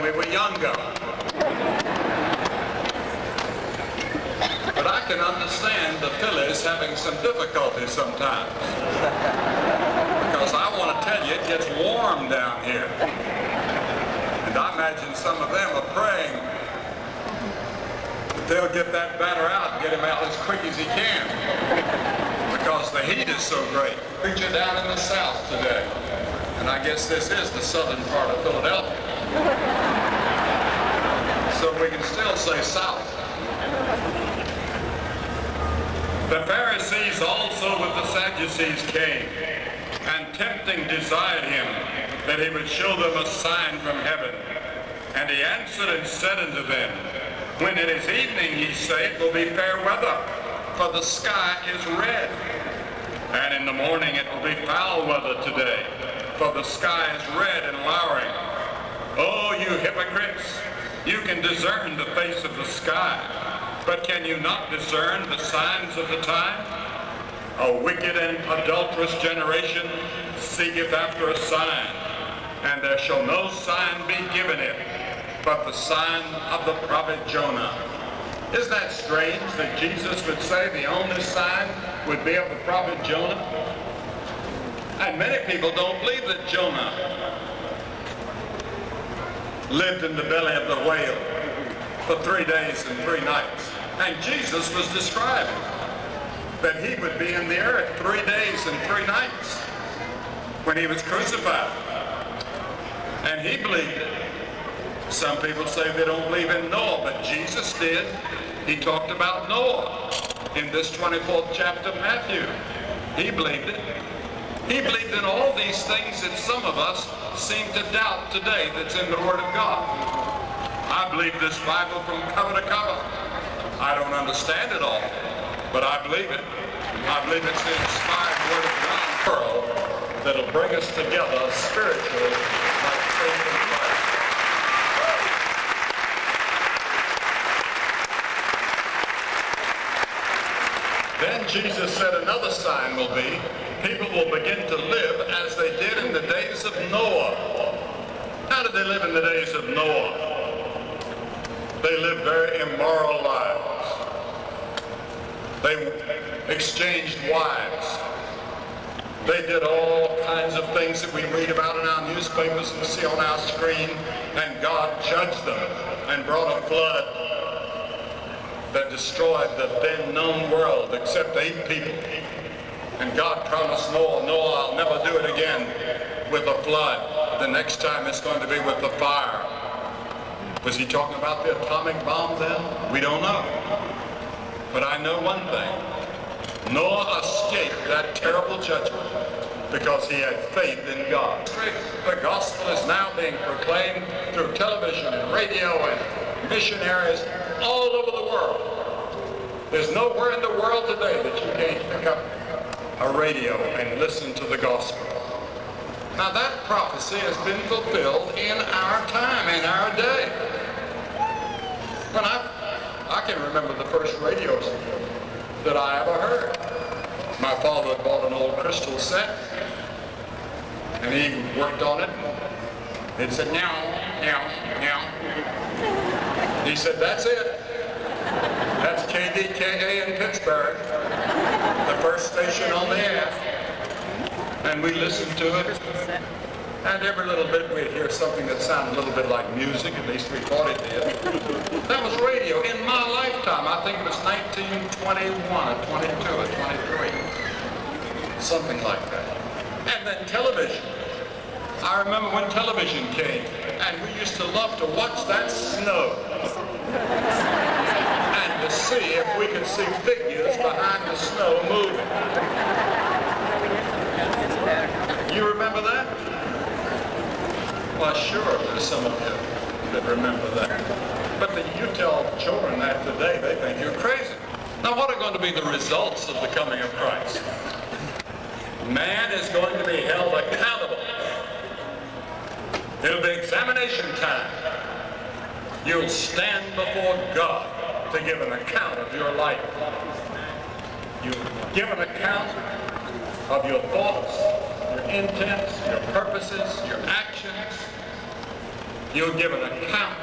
we were younger. But I can understand the Phillies having some difficulty sometimes. Because I want to tell you, it gets warm down here. And I imagine some of them are praying that they'll get that batter out and get him out as quick as he can. Because the heat is so great. Preacher down in the south today. And I guess this is the southern part of Philadelphia. So we can still say south. The Pharisees also with the Sadducees came, and tempting desired him that he would show them a sign from heaven. And he answered and said unto them, When it is evening, ye say, it will be fair weather, for the sky is red. And in the morning it will be foul weather today, for the sky is red and lowering. Oh, you hypocrites! You can discern the face of the sky, but can you not discern the signs of the time? A wicked and adulterous generation seeketh after a sign, and there shall no sign be given it, but the sign of the prophet Jonah. Isn't that strange that Jesus would say the only sign would be of the prophet Jonah? And many people don't believe that Jonah lived in the belly of the whale for 3 days and 3 nights. And Jesus was describing that he would be in the earth 3 days and 3 nights when he was crucified. And he believed it. Some people say they don't believe in Noah, but Jesus did. He talked about Noah in this 24th chapter of Matthew. He believed it. He believed in all these things that some of us seem to doubt today that's in the Word of God. I believe this Bible from cover to cover. I don't understand it all, but I believe it. I believe it's the inspired Word of God world that'll bring us together spiritually like faith in Christ. Then Jesus said another sign will be, people will begin to live as they did in the days of Noah. How did they live in the days of Noah? They lived very immoral lives. They exchanged wives. They did all kinds of things that we read about in our newspapers and see on our screen, and God judged them and brought a flood that destroyed the then known world except 8 people. And God promised Noah, I'll never do it again with a flood. The next time it's going to be with the fire. Was he talking about the atomic bomb then? We don't know. But I know one thing. Noah escaped that terrible judgment because he had faith in God. The gospel is now being proclaimed through television and radio and missionaries all over the world. There's nowhere in the world today that you can't pick up a radio and listen to the gospel. Now that prophecy has been fulfilled in our time, in our day. When I can remember the first radios that I ever heard. My father had bought an old crystal set, and he worked on it. It said, meow, meow, meow. He said, that's it. That's KDKA in Pittsburgh, the first station on the air. And we listened to it. And every little bit we'd hear something that sounded a little bit like music, at least we thought it did. That was radio. In my lifetime, I think it was 1921 or 22 or 23. Something like that. And then television. I remember when television came, and we used to love to watch that snow. And to see if we could see figures behind the snow moving. You remember that? Well, sure, there's some of you that remember that. But you tell children that today, they think you're crazy. Now, what are going to be the results of the coming of Christ? Man is going to be held accountable. It'll be examination time. You'll stand before God to give an account of your life. You'll give an account of your thoughts, your intents, your purposes, your actions. You'll give an account.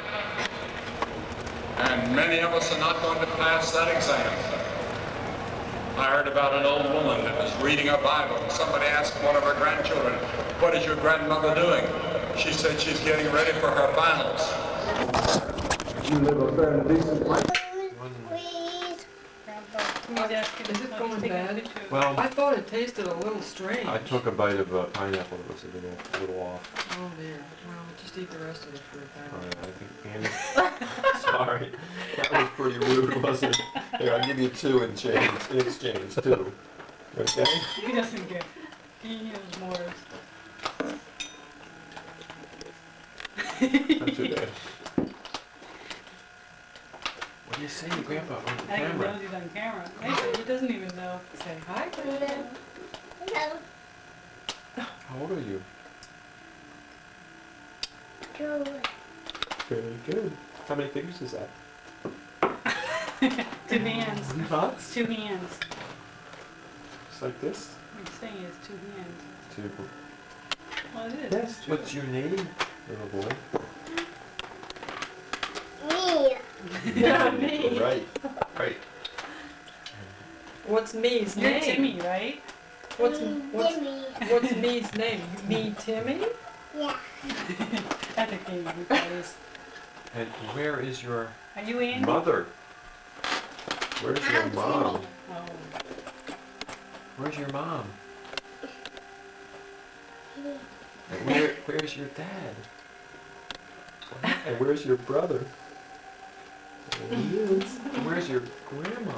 And many of us are not going to pass that exam. I heard about an old woman that was reading her Bible. Somebody asked one of her grandchildren, what is your grandmother doing? She said she's getting ready for her finals. You live a fair and decent life. Is it going bad? Well, I thought it tasted a little strange. I took a bite of pineapple that was a little off. Oh dear. Well, just eat the rest of the fruit then. I think Andy. Sorry, that was pretty rude, wasn't it? Here, I'll give you 2 in exchange, 2. Okay? He doesn't care. He knows more. Not too bad. What do you say, Grandpa, on the I think he camera? knows he's on camera. Maybe he doesn't even know. Say hi, Grandpa. Hello. How old are you? Good. Very good. How many fingers is that? 2 hands. Huh? It's 2 hands. Just like this? What he's saying is 2 hands. 2. Well, it is. Yes. What's your name, little boy? Me. Yeah, me. Right. Right. What's me's name? You're Timmy, right? What's me's name? Me, Timmy? Yeah. That's a game, you guys. And where is your Are you Andy? mother? Where's your I'm mom? Timmy. Oh. Where's your mom? Yeah. And where's your dad? And where's your brother? There he is. Where's your grandma?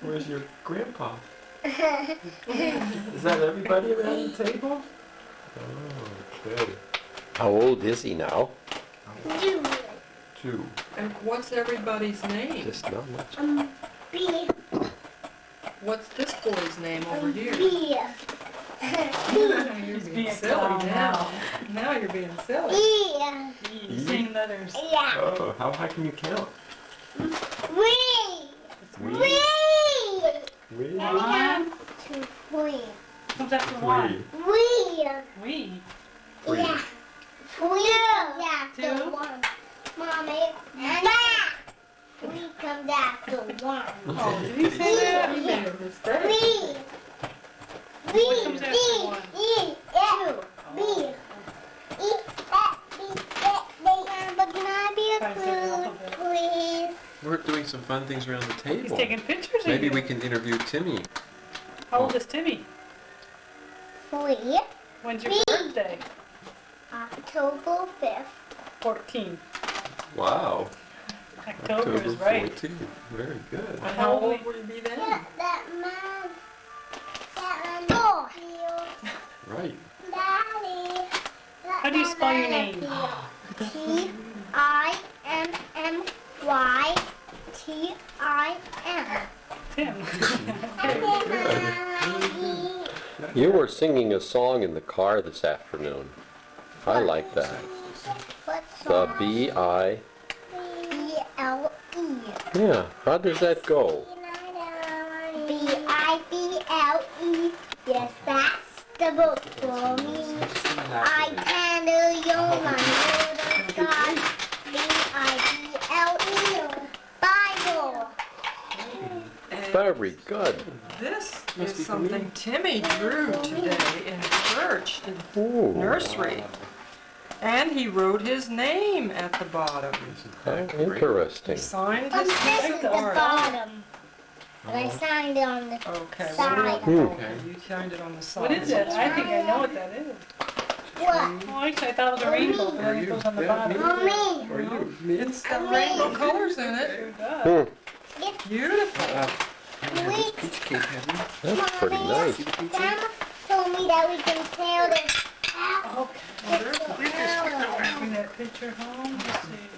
Where's your grandpa? Is that everybody around the table? Oh, okay. How old is he now? 2. And what's everybody's name? Just not much. B. What's this boy's name over here? B. You're being silly now. Now you're being silly. E. Sing letters. Yeah. Oh, how high can you count? We. We. We. 1, 2, 3. comes after 1. We. We. Yeah. 3 comes after 1. Mommy. Back. 3 comes after 1. Oh, did he say that? You made a mistake. B. B. What comes B. after 1? E. F. B. E. F. B. But can I be a clue, please? We're doing some fun things around the table. He's taking pictures of Maybe you. we can interview Timmy. How old is Timmy? 3. When's your birthday? October 5th. 14. Wow. October is right. 14. Very good. And how old will you be then? That man. That man. Right. Daddy. How do you spell your name? Timmy. Tim. You were singing a song in the car this afternoon. I like that. The B-I. B-L-E. Yeah, how does that go? B-I-B-L-E. Yes, that's the book for me. I can do your my word of God. B-I-B-L-E. Bible. Very good. This is something Timmy drew today in church, in Ooh. nursery. And he wrote his name at the bottom. Interesting. He signed This his piece is of the art. bottom. And I signed it on the Okay, side. okay, you signed it on the side. What is it? I think I know what that is. What? Oh, actually, I thought it was a rainbow, but then it goes on the bottom. Mommy. Or you? Me? It's got rainbow colors in it. Sure does. It's Beautiful. sweet. Peach cake, have you? That's pretty nice. Grandma told me that we can tear this out. Bring that picture home. Let's see.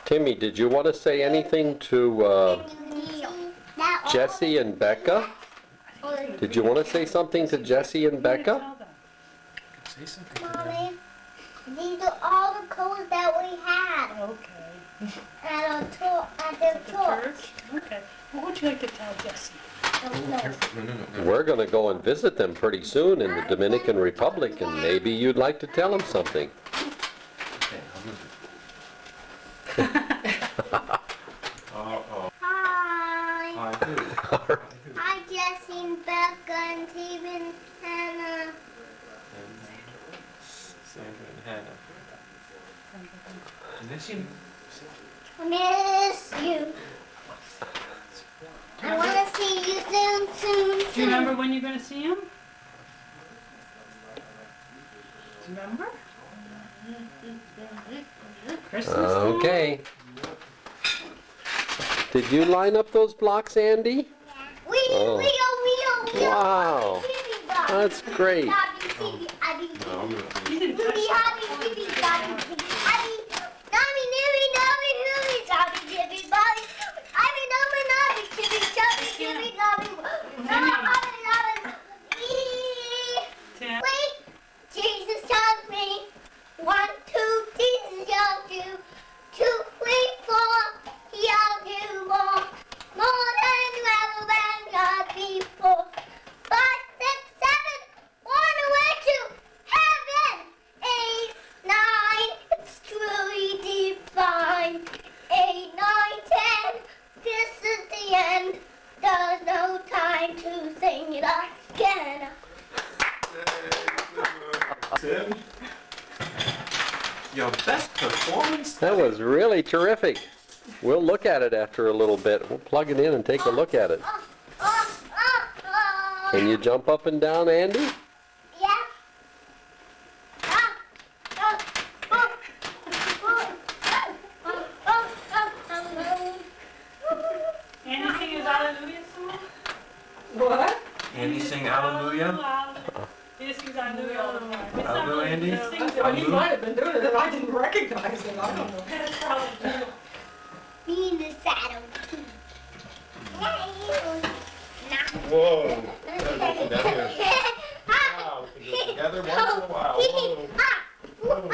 Timmy, did you want to say anything to Jesse and Becca? Did you want to say something to Jesse and Becca? Say something. Mommy, these are all the colors that we had Okay. at the tour. Church? Okay. What would you like to tell Jesse? No. We're going to go and visit them pretty soon in the Dominican Republic, and maybe you'd like to tell them something. Okay, I'll move Hi. Hi, who? Hi, Jesse and Becca and Steven and Hannah. Sandra and Hannah. Miss you. Miss you. I want to see you soon. Do you remember when you're going to see him? Do you remember? Christmas time? Okay. Did you line up those blocks, Andy? Oh. Wow. That's great. Jesus tells me 1, 2, Jesus tells you 2, 3, 4, he tells you more than you ever been God before. 5, 6, 7, on the way to heaven. 8, 9, it's truly divine. 8, 9, 10, this is the end. There's no time to sing it again. Tim, your best performance. That was really terrific. We'll look at it after a little bit. We'll plug it in and take a look at it. Can you jump up and down, Andy? Andy sing his Hallelujah song? What? Andy sing Hallelujah? He just sings Hallelujah all the time. Hallelujah, Andy? He might have been doing it and I didn't recognize him. I don't know. Me in the saddle. Whoa. Wow, we can go together once in a while. Whoa.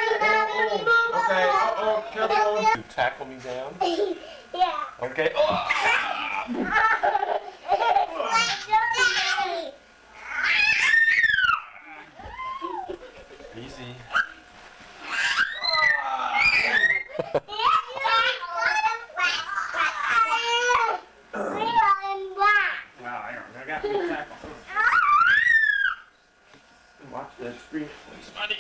Okay, uh-oh, careful. You tackle me down? Yeah. Okay. Easy. Wow, I got me tackle. Watch that screen. It's funny.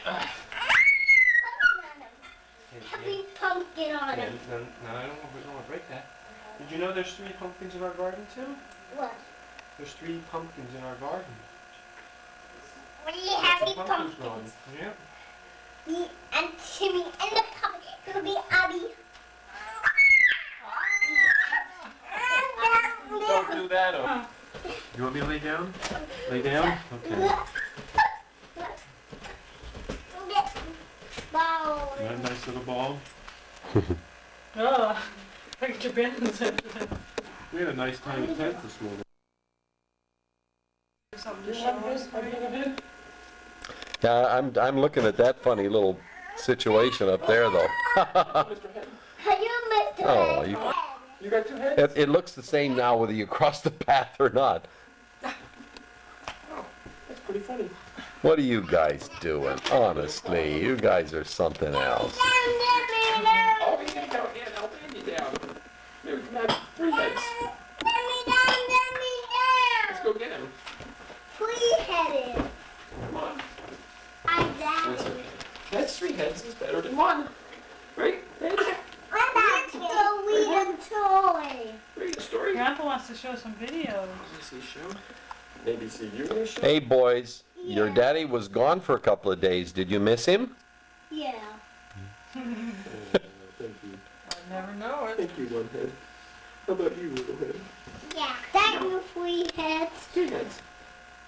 Happy pumpkin on it. No, I don't want to break that. Did you know there's 3 pumpkins in our garden too? What? There's 3 pumpkins in our garden. Really happy Some pumpkin. growing. Yeah. Me and Timmy and the pumpkin. It'll be Abby. Don't do that. You want me to lay down? Lay down? Okay. Ball. You got a nice little ball? Oh, look at your bands. We had a nice time at tent this morning. Yeah, I'm looking at that funny little situation up there, though. Oh, You got 2 heads? it looks the same now whether you cross the path or not. That's pretty funny. What are you guys doing? Honestly, you guys are something else. Oh, we can go again. Help Andy down. Maybe we can have 3 heads. Let's go get him. Three-headed. Come on. I'm That's down. okay. That's 3 heads is better than 1. Right? Let's go read a toy. Read the story. Grandpa wants to show some videos. ABC show. ABC Junior show. Hey, boys, your daddy was gone for a couple of days. Did you miss him? Yeah. Thank you. I never know it. Thank you, 1 head. How about you, little head? Yeah. Thank you, three heads. 2 heads.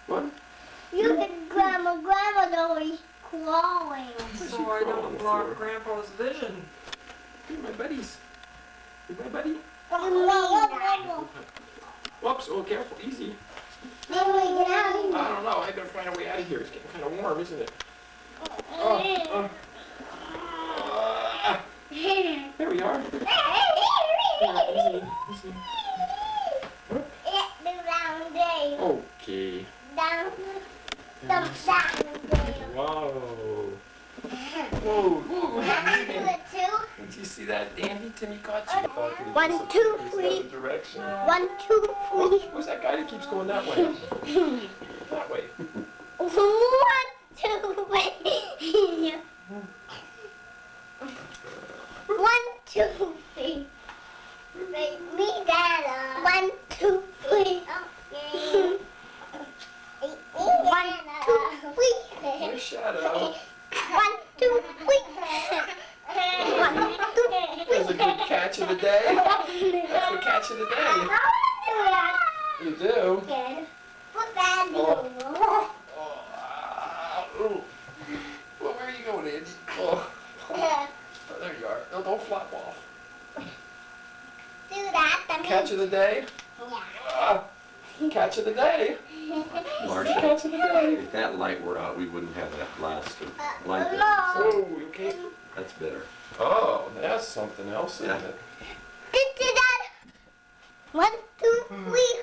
1. You can Grandma's always clawing. So I don't block Grandpa's vision. You're my buddies. You're my buddy. Whoops. Oh, careful. Easy. I don't know. I gotta find a way out of here. It's getting kind of warm, isn't it? There we are. Easy. Easy. It's the round day. Okay. Down. Down. Whoa. Whoa. Whoa. I do it too. Did you see that, Dandy? Timmy caught you. 1, 2, 3. Direction. 1, 2, 3. Who's that guy that keeps going that way? That way. 1, 2, 3. 1, 2, 3. Make me that 1, 2, 3. 1, 2, 3. Your shadow. 1, 2, 3. 1, 2, 3. That's a good catch of the day. That's the catch of the day. You do? Good. Put that in. Ooh. Well, where are you going, Andy? Oh, there you are. No, don't flop off. Do that. Then Catch of the day? Yeah. Catch of the day. Marcia, Catch of the day. if that light were out, we wouldn't have that last light. No. Oh, okay. That's better. Oh, that's something else, isn't it? Do that. 1, 2, 3.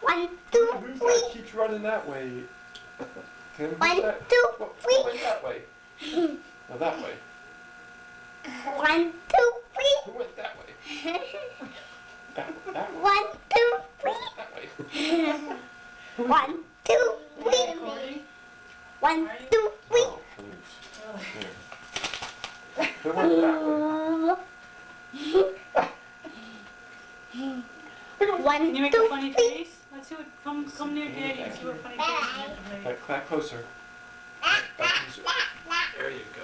1, 2, Who's 3. that keeps running that way? Tim, who's 1, that? 2, Who 3. went that way? No, that way. 1, 2, 3. Who went that way? That way. 1, 2, 1, 2, 3. 1, 2, 3. Can you make a funny face? Let's see what. Come near Daddy and see what funny face you can make. Back closer. Back closer. There you go.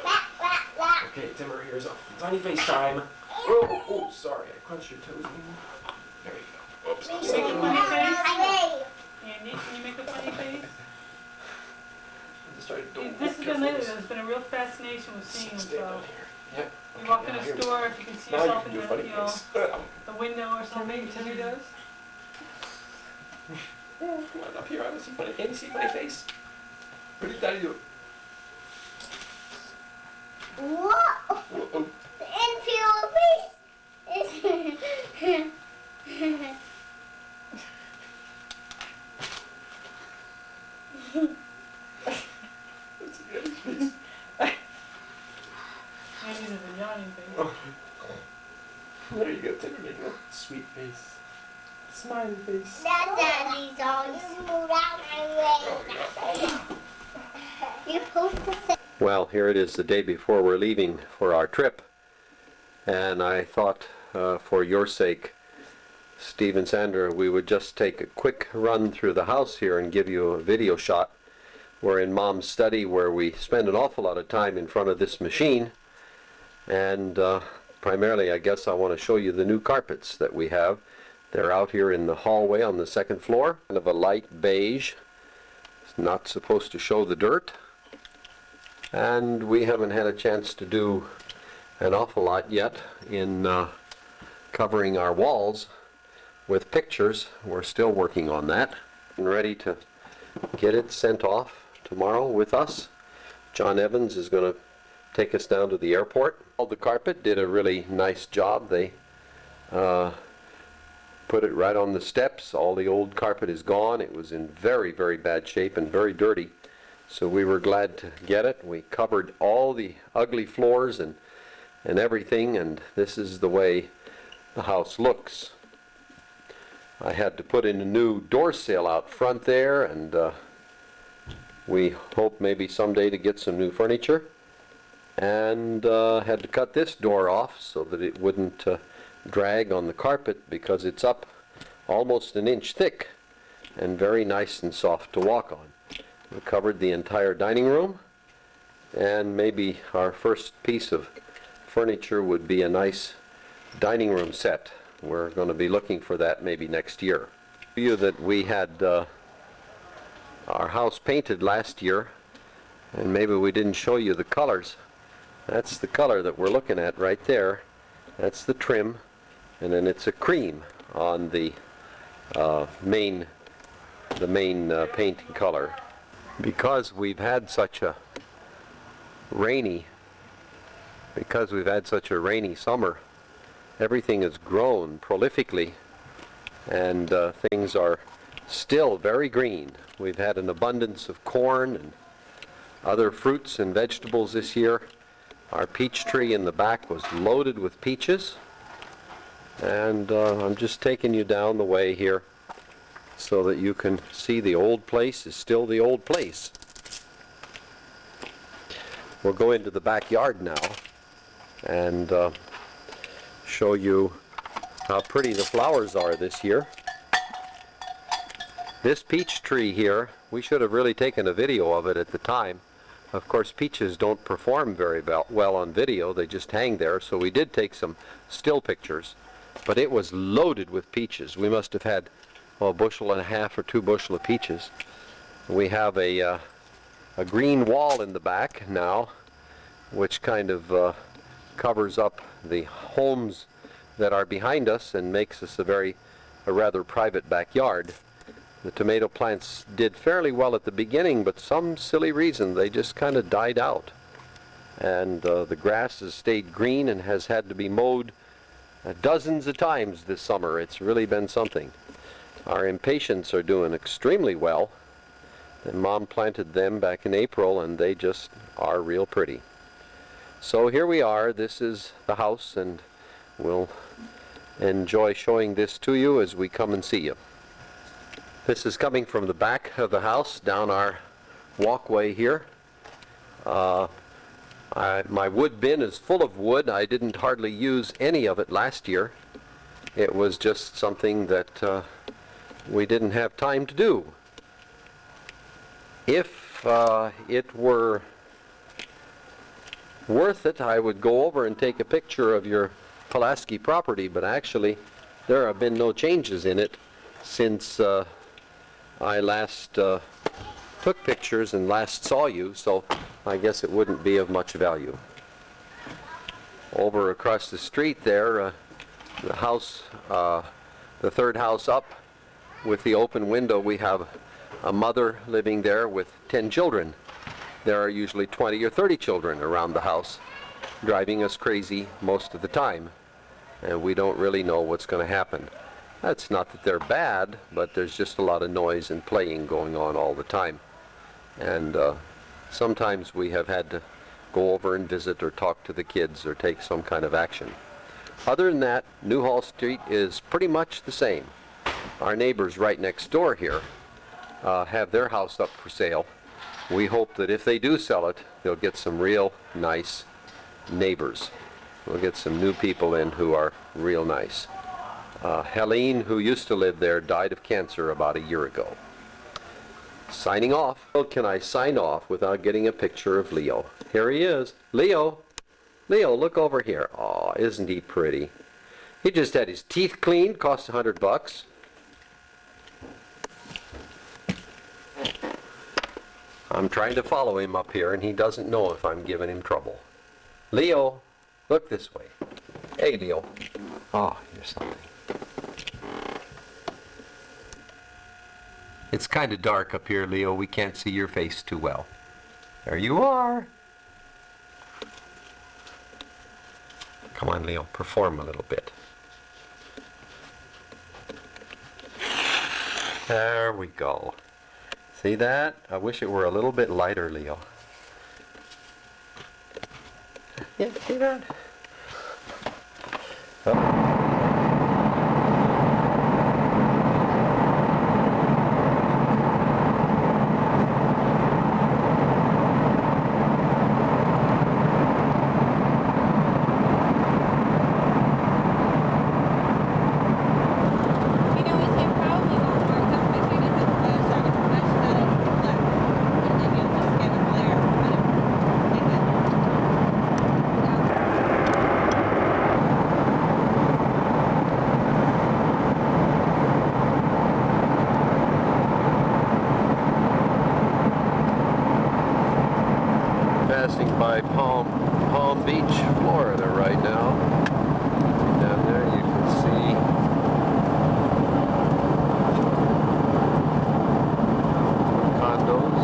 Okay, Timber, here's a funny face time. Oh, sorry, I crunched your toes. There you go. Oops. Make a funny face. Andy, can you make a funny face? This has been lately. There's been a real fascination with seeing him. So Yep. you walk in a store, if you can see Now you yourself can in do a the, funny you know, face. the window or something. Timmy does. Come on up here. I want to see funny. Can you see funny face? What did Daddy do? Whoa! Whoa. The infield face is. That's Daddy's face. Andy's is a yawning face. Oh. There you go, Timber. Make a sweet face. Smiley face. Daddy's always move out my way. You're supposed to say. Well, here it is the day before we're leaving for our trip, and I thought for your sake, Steve and Sandra, we would just take a quick run through the house here and give you a video shot. We're in Mom's study where we spend an awful lot of time in front of this machine, and primarily I guess I want to show you the new carpets that we have. They're out here in the hallway on the second floor, kind of a light beige. It's not supposed to show the dirt. And we haven't had a chance to do an awful lot yet in covering our walls with pictures. We're still working on that and ready to get it sent off tomorrow with us. John Evans is going to take us down to the airport. All the carpet did a really nice job. They put it right on the steps. All the old carpet is gone. It was in very, very bad shape and very dirty. So we were glad to get it. We covered all the ugly floors and everything, and this is the way the house looks. I had to put in a new door sill out front there, and we hope maybe someday to get some new furniture. And had to cut this door off so that it wouldn't drag on the carpet, because it's up almost an inch thick and very nice and soft to walk on. We covered the entire dining room, and maybe our first piece of furniture would be a nice dining room set. We're going to be looking for that maybe next year. You that we had our house painted last year, and maybe we didn't show you the colors. That's the color that we're looking at right there. That's the trim, and then it's a cream on the main painting color. Because we've had such a rainy summer, everything has grown prolifically, and things are still very green. We've had an abundance of corn and other fruits and vegetables this year. Our peach tree in the back was loaded with peaches, and I'm just taking you down the way here so that you can see the old place is still the old place. We'll go into the backyard now and show you how pretty the flowers are this year. This peach tree here, we should have really taken a video of it at the time. Of course, peaches don't perform very well on video. They just hang there, so we did take some still pictures. But it was loaded with peaches. We must have had a bushel and a half or 2 bushel of peaches. We have a green wall in the back now, which kind of covers up the homes that are behind us and makes us a rather private backyard. The tomato plants did fairly well at the beginning, but some silly reason they just kind of died out. And the grass has stayed green and has had to be mowed dozens of times this summer. It's really been something. Our impatiens are doing extremely well, and Mom planted them back in April, and they just are real pretty. So here we are. This is the house, and we'll enjoy showing this to you as we come and see you. This is coming from the back of the house down our walkway here. My wood bin is full of wood. I didn't hardly use any of it last year. It was just something that we didn't have time to do. If it were worth it, I would go over and take a picture of your Pulaski property, but actually there have been no changes in it since I last took pictures and last saw you, so I guess it wouldn't be of much value. Over across the street there, the house, the third house up with the open window, we have a mother living there with 10 children. There are usually 20 or 30 children around the house, driving us crazy most of the time, and we don't really know what's going to happen. That's not that they're bad, but there's just a lot of noise and playing going on all the time. And sometimes we have had to go over and visit or talk to the kids or take some kind of action. Other than that, Newhall Street is pretty much the same. Our neighbors right next door here have their house up for sale. We hope that if they do sell it, they'll get some real nice neighbors. We'll get some new people in who are real nice. Helene, who used to live there, died of cancer about a year ago. Signing off. Well, can I sign off without getting a picture of Leo? Here he is. Leo! Leo, look over here. Aw, isn't he pretty? He just had his teeth cleaned, cost $100. I'm trying to follow him up here, and he doesn't know if I'm giving him trouble. Leo, look this way. Hey, Leo. Oh, here's something. It's kind of dark up here, Leo. We can't see your face too well. There you are. Come on, Leo, perform a little bit. There we go. See that? I wish it were a little bit lighter, Leo. Yeah, see that? Oh. Passing by Palm Beach, Florida right now. Down there you can see condos.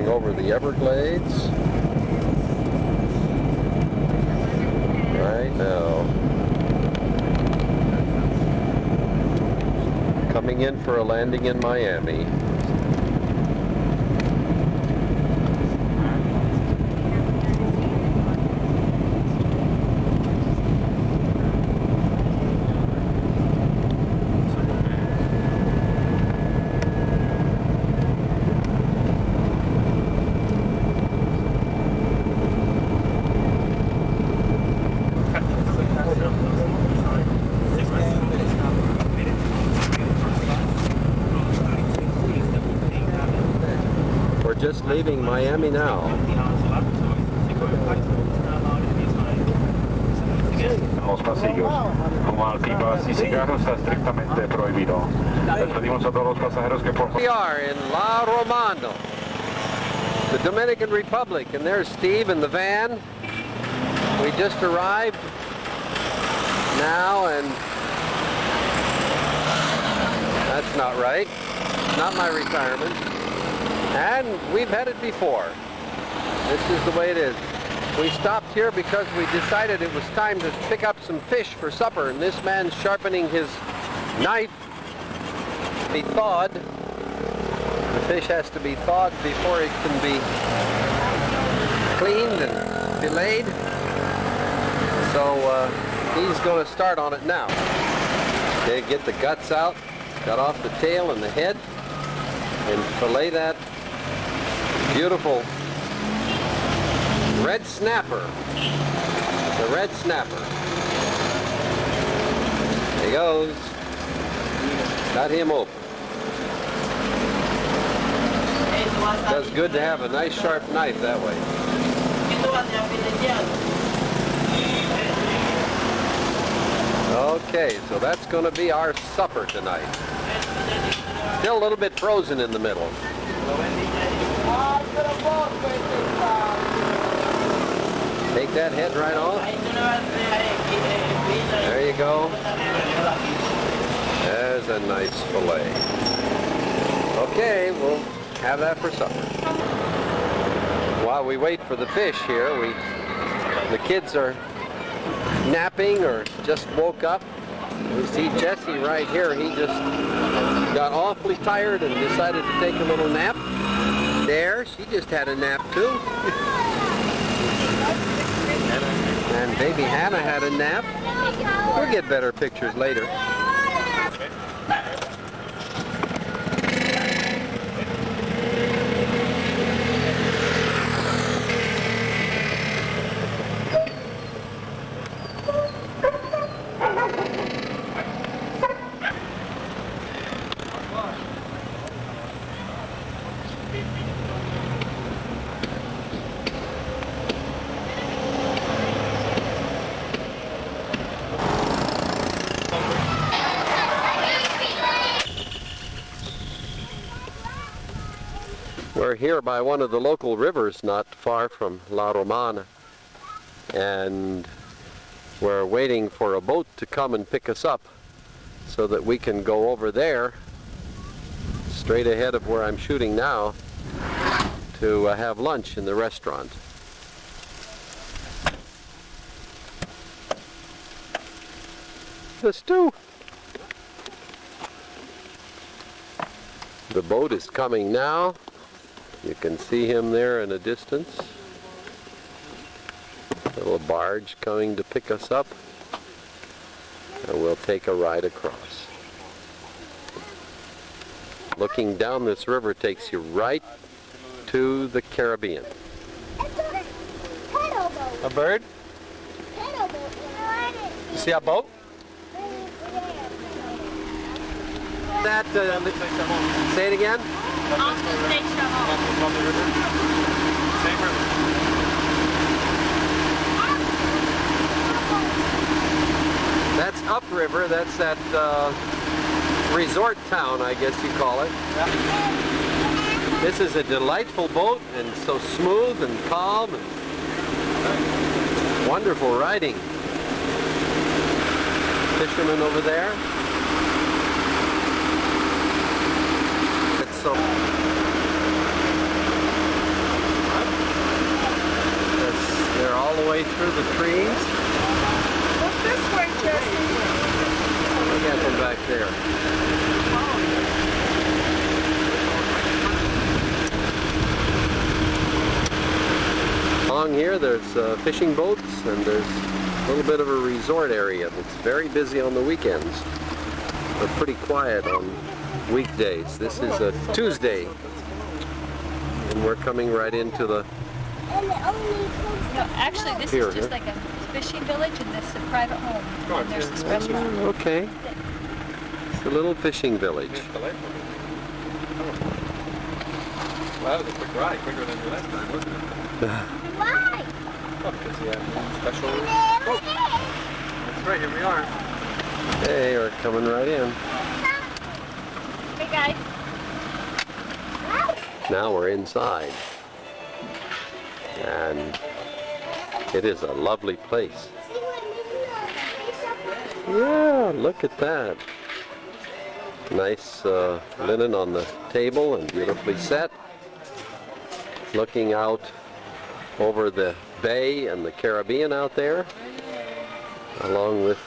Over the Everglades right now. Coming in for a landing in Miami. We're just leaving Miami now. Los pasillos, como al pipas y cigarros está estrictamente prohibido. Les pedimos a todos los pasajeros que por favor. We are in La Romana, the Dominican Republic, and there's Steve in the van. We just arrived now, and that's not right. Not my retirement. And we've had it before. This is the way it is. We stopped here because we decided it was time to pick up some fish for supper, and this man's sharpening his knife to be thawed. The fish has to be thawed before it can be cleaned and filleted. So he's going to start on it now. Okay, get the guts out, cut off the tail and the head, and fillet that beautiful red snapper. The red snapper. There he goes. Got him open. Does good to have a nice sharp knife that way. Okay, so that's going to be our supper tonight. Still a little bit frozen in the middle. Take that head right off. There you go. There's a nice fillet. Okay, we'll have that for supper. While we wait for the fish here, the kids are napping or just woke up. We see Jesse right here. He just got awfully tired and decided to take a little nap. There, she just had a nap too. And baby Hannah had a nap. We'll get better pictures later. We're here by one of the local rivers not far from La Romana, and we're waiting for a boat to come and pick us up so that we can go over there straight ahead of where I'm shooting now to have lunch in the restaurant. The stew. The boat is coming now. You can see him there in a distance. A little barge coming to pick us up. And we'll take a ride across. Looking down this river takes you right to the Caribbean. A bird? You see a boat? That, say it again? That's upriver. That's that resort town, I guess you call it. This is a delightful boat, and so smooth and calm and wonderful riding. Fishermen over there. So they're all the way through the trees. Look this way, Jesse. Look at them back there. Along here there's fishing boats, and there's a little bit of a resort area that's very busy on the weekends, but pretty quiet on weekdays. This is a Tuesday, and we're coming right into the No, actually, this pier is just here. like a fishing village, and this is a private home. And there's this restaurant. Okay. It's a little fishing village. Well, that was a quick ride, quicker than the last time, wasn't it? Why? Oh, because he had special boat. That's right, here we are. Hey, we're coming right in. Hey, guys. Now we're inside. And it is a lovely place. Yeah, look at that. Nice linen on the table and beautifully set. Looking out over the bay and the Caribbean out there, along with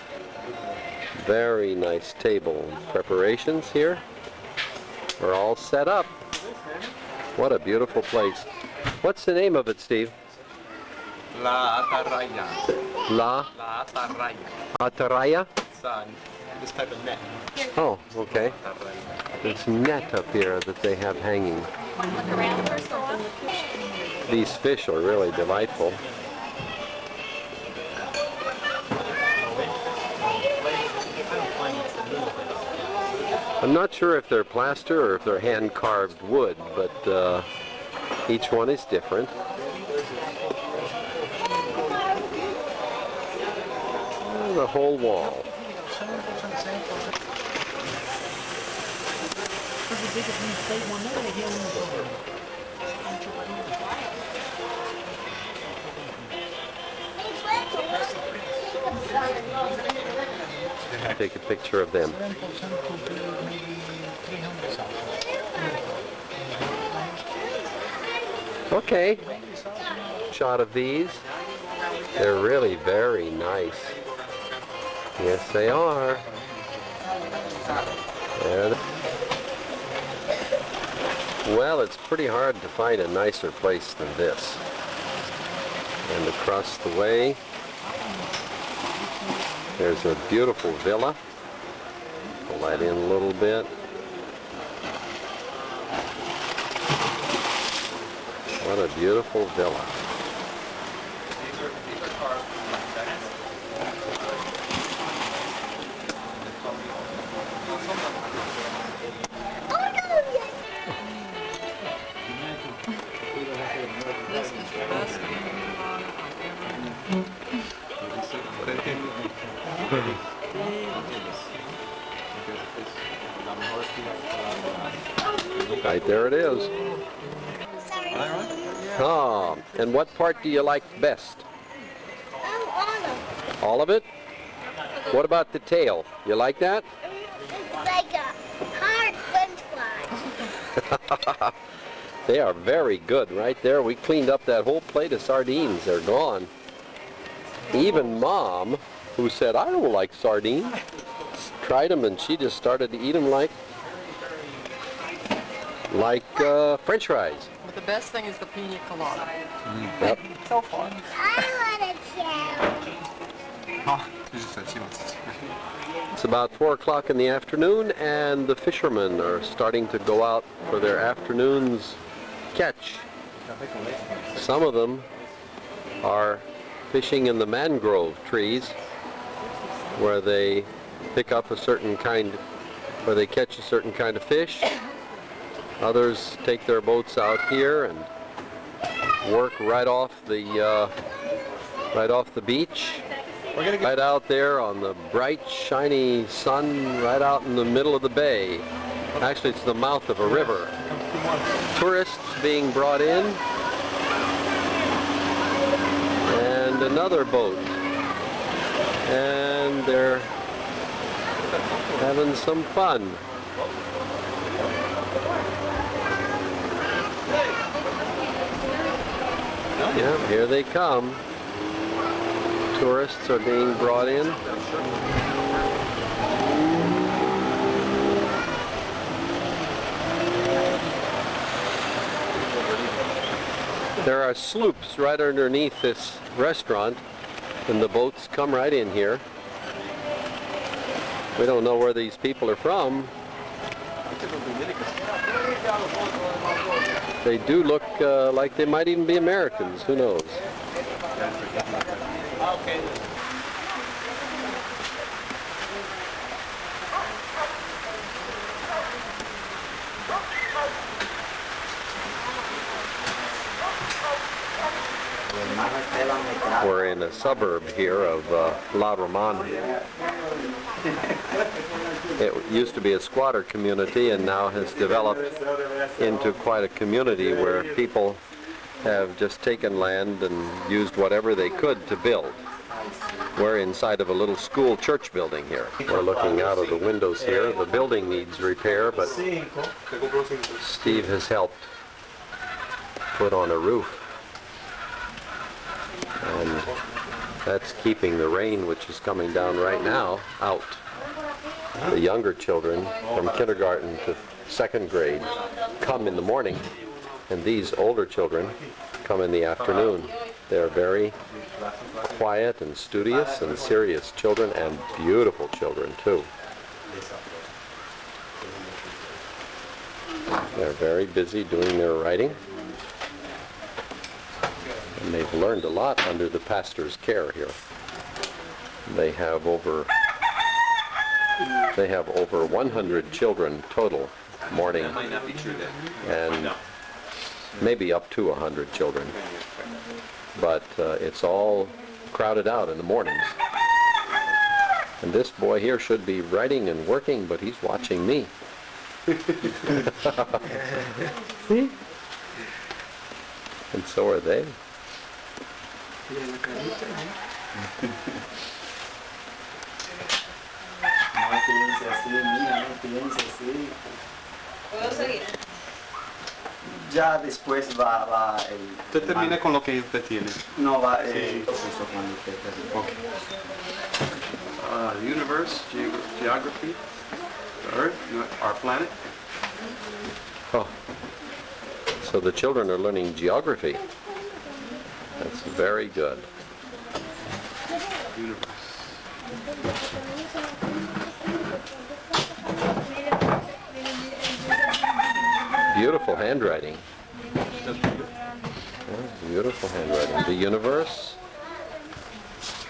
very nice table preparations here. We're all set up. What a beautiful place. What's the name of it, Steve? La Atarraya. La Atarraya. Atarraya? It's this type of net. Oh, okay. It's net up here that they have hanging. Want to look around first of all? These fish are really delightful. I'm not sure if they're plaster or if they're hand-carved wood, but each one is different. And the whole wall. Take a picture of them. Okay, shot of these. They're really very nice. Yes, they are. Well, it's pretty hard to find a nicer place than this. And across the way, there's a beautiful villa. Pull that in a little bit. What a beautiful villa. This is the best I've Right there it is. Oh, and what part do you like best? All of it? What about the tail? You like that? It's like a hard french fry. They are very good right there. We cleaned up that whole plate of sardines. They're gone. Even Mom, who said, I don't like sardines, tried them and she just started to eat them like French fries. But the best thing is the pina colada. Yep. So far. I want a challenge. Oh, she just said she wants to. It's about 4 o'clock in the afternoon and the fishermen are starting to go out for their afternoon's catch. Some of them are fishing in the mangrove trees where they pick up a certain kind, where they catch a certain kind of fish. Others take their boats out here and work right off the beach, right out there on the bright, shiny sun, right out in the middle of the bay. Actually, it's the mouth of a river. Tourists being brought in, and another boat, and they're having some fun. Yeah, here they come. Tourists are being brought in. There are sloops right underneath this restaurant, and the boats come right in here. We don't know where these people are from. They do look like they might even be Americans. Who knows? We're in a suburb here of La Romana. It used to be a squatter community and now has developed into quite a community where people have just taken land and used whatever they could to build. We're inside of a little school church building here. We're looking out of the windows here. The building needs repair, but Steve has helped put on a roof. That's keeping the rain, which is coming down right now, out. The younger children from kindergarten to second grade come in the morning, and these older children come in the afternoon. They're very quiet and studious and serious children, and beautiful children too. They're very busy doing their writing, and they've learned a lot under the pastor's care here. They have over 100 children total morning, and maybe up to 100 children, but it's all crowded out in the mornings. And this boy here should be writing and working, but he's watching me. See? And so are they. Ya después va el... Usted termina con lo que usted tiene. No, va el... Okay. The universe, geography, the Earth, our planet. Oh, so the children are learning geography. That's very good. Universe. Beautiful handwriting. Beautiful handwriting. The universe,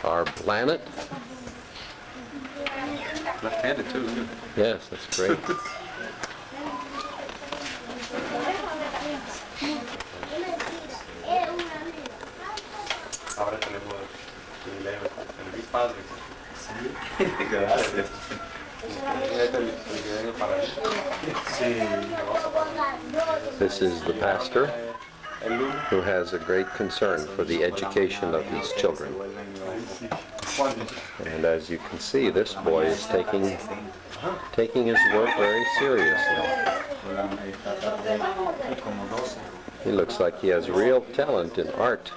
our planet. Left-handed too, isn't it? Yes, that's great. Ahora tenemos el padre. Gracias. This is the pastor who has a great concern for the education of his children. And as you can see, this boy is taking his work very seriously. He looks like he has real talent in art.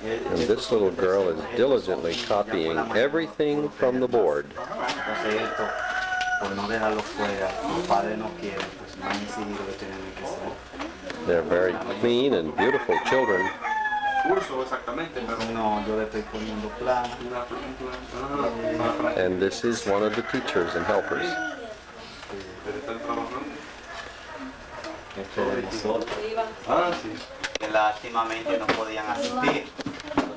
And this little girl is diligently copying everything from the board. They're very clean and beautiful children. And this is one of the teachers and helpers. Que lástimamente no podían asistir.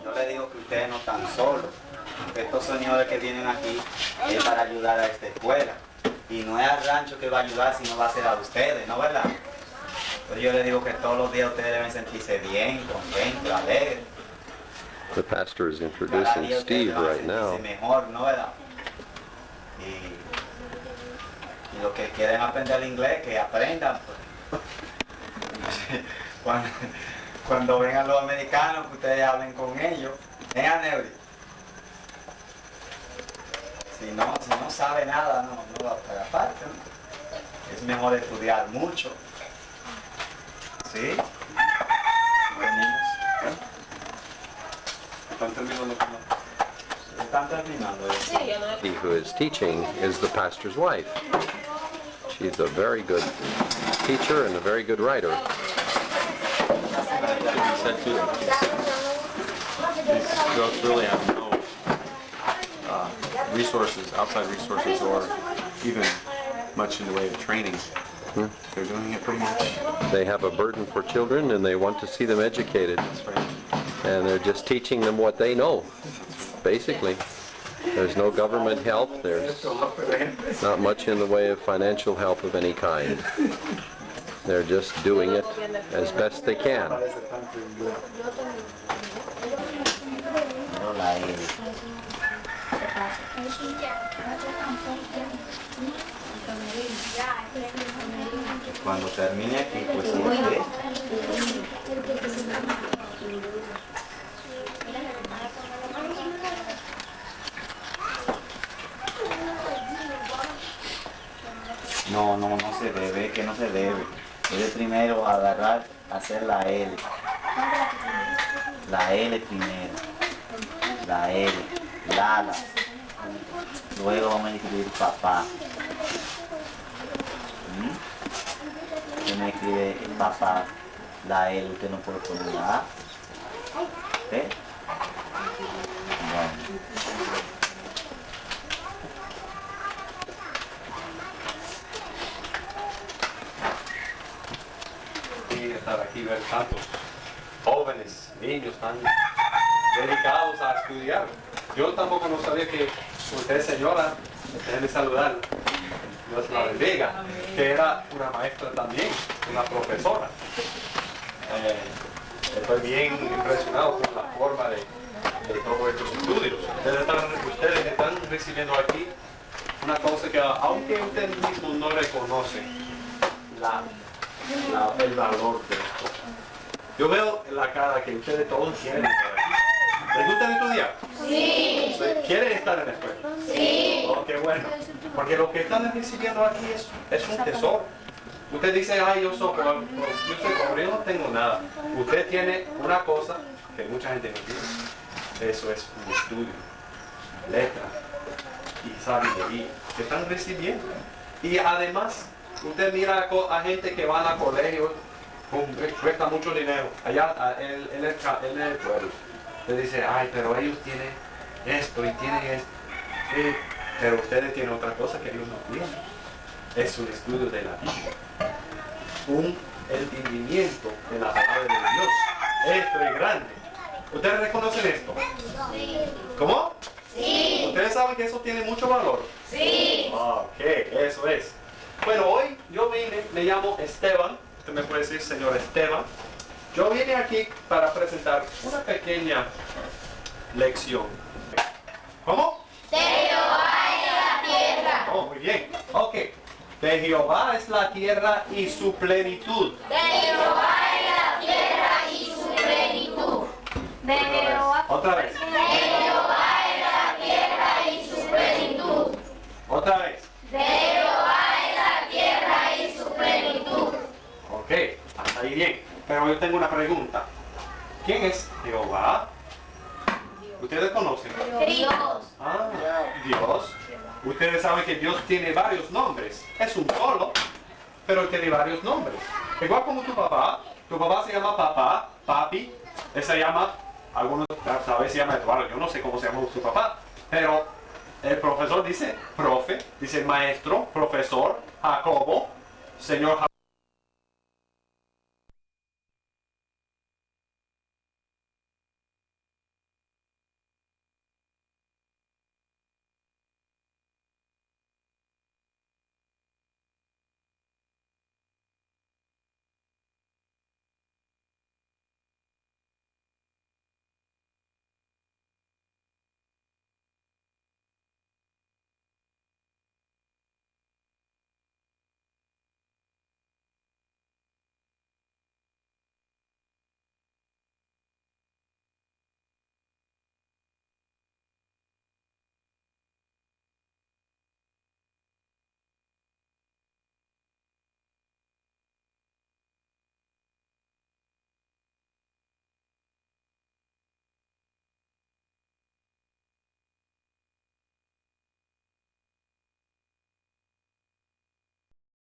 Yo le digo que ustedes no están solos. Estos señores que vienen aquí es para ayudar a esta escuela. Y no es al rancho que va a ayudar, sino va a ser a ustedes, ¿no verdad? Entonces yo le digo que todos los días ustedes deben sentirse bien, contentos, alegres. The pastor is introducing Steve right now. Mejor, ¿no verdad? Y los que quieren aprender el inglés, que aprendan. Cuando vengan los americanos, que ustedes hablen con ellos. Venga, Neuri. Si no sabe nada, no va a pagar parte, ¿no? Es mejor estudiar mucho. ¿Sí? ¿Están terminando? He who is teaching is the pastor's wife. She's a very good teacher and a very good writer. These girls really have no resources, outside resources, or even much in the way of training. They're doing it pretty much. They have a burden for children and they want to see them educated. And they're just teaching them what they know, basically. There's no government help. There's not much in the way of financial help of any kind. They're just doing it as best they can. Cuando termine aquí, pues No se debe, que no se debe. Debe primero agarrar, hacer la L. La L primero. La L. Lala. Luego vamos a escribir papá. Usted me escribe papá. La L, usted no puede poner la A. ¿Ok? Bueno. Estar aquí, ver tantos jóvenes, niños tan dedicados a estudiar. Yo tampoco no sabía que usted, señora, déjeme saludar, Dios la bendiga, que era una maestra también, una profesora. Estoy bien impresionado con la forma de todos estos estudios. Ustedes están recibiendo aquí una cosa que, aunque usted mismo no reconoce el valor de esto. Yo veo en la cara que ustedes todos quieren estar aquí. ¿Les gusta estudiar? Sí. ¿Quieren estar en la escuela? Sí. Oh, qué bueno. Porque lo que están recibiendo aquí es un tesoro. Usted dice, ay, yo soy pobre, yo no tengo nada. Usted tiene una cosa que mucha gente no tiene. Eso es un estudio, letra y sabiduría que están recibiendo. Y además, usted mira a gente que van a colegio, cuesta mucho dinero, allá en el pueblo. Usted dice, ay, pero ellos tienen esto y tienen esto. Pero ustedes tienen otra cosa que ellos no tienen. Es un estudio de la Biblia. Un entendimiento de la palabra de Dios. Esto es grande. ¿Ustedes reconocen esto? Sí. ¿Cómo? Sí. ¿Ustedes saben que eso tiene mucho valor? Sí. Ok, eso es. Bueno, hoy yo vine, me llamo Esteban, usted me puede decir señor Esteban. Yo vine aquí para presentar una pequeña lección. ¿Cómo? De Jehová es la tierra. Oh, muy bien. Ok. De Jehová es la tierra y su plenitud. De Jehová es la tierra y su plenitud. De Jehová. Otra vez. De Jehová es la tierra y su plenitud. Otra vez. De Jehová es la tierra y su plenitud. Ok, hasta ahí bien. Pero yo tengo una pregunta. ¿Quién es Jehová? ¿Ustedes conocen? Dios. Ah, Dios. Ustedes saben que Dios tiene varios nombres. Es un solo, pero tiene varios nombres. Igual como tu papá se llama papá, papi. Él se llama, algunos tal vez se llama Eduardo. Yo no sé cómo se llama su papá. Pero el profesor dice profe, dice maestro, profesor, Jacobo, señor Jacobo.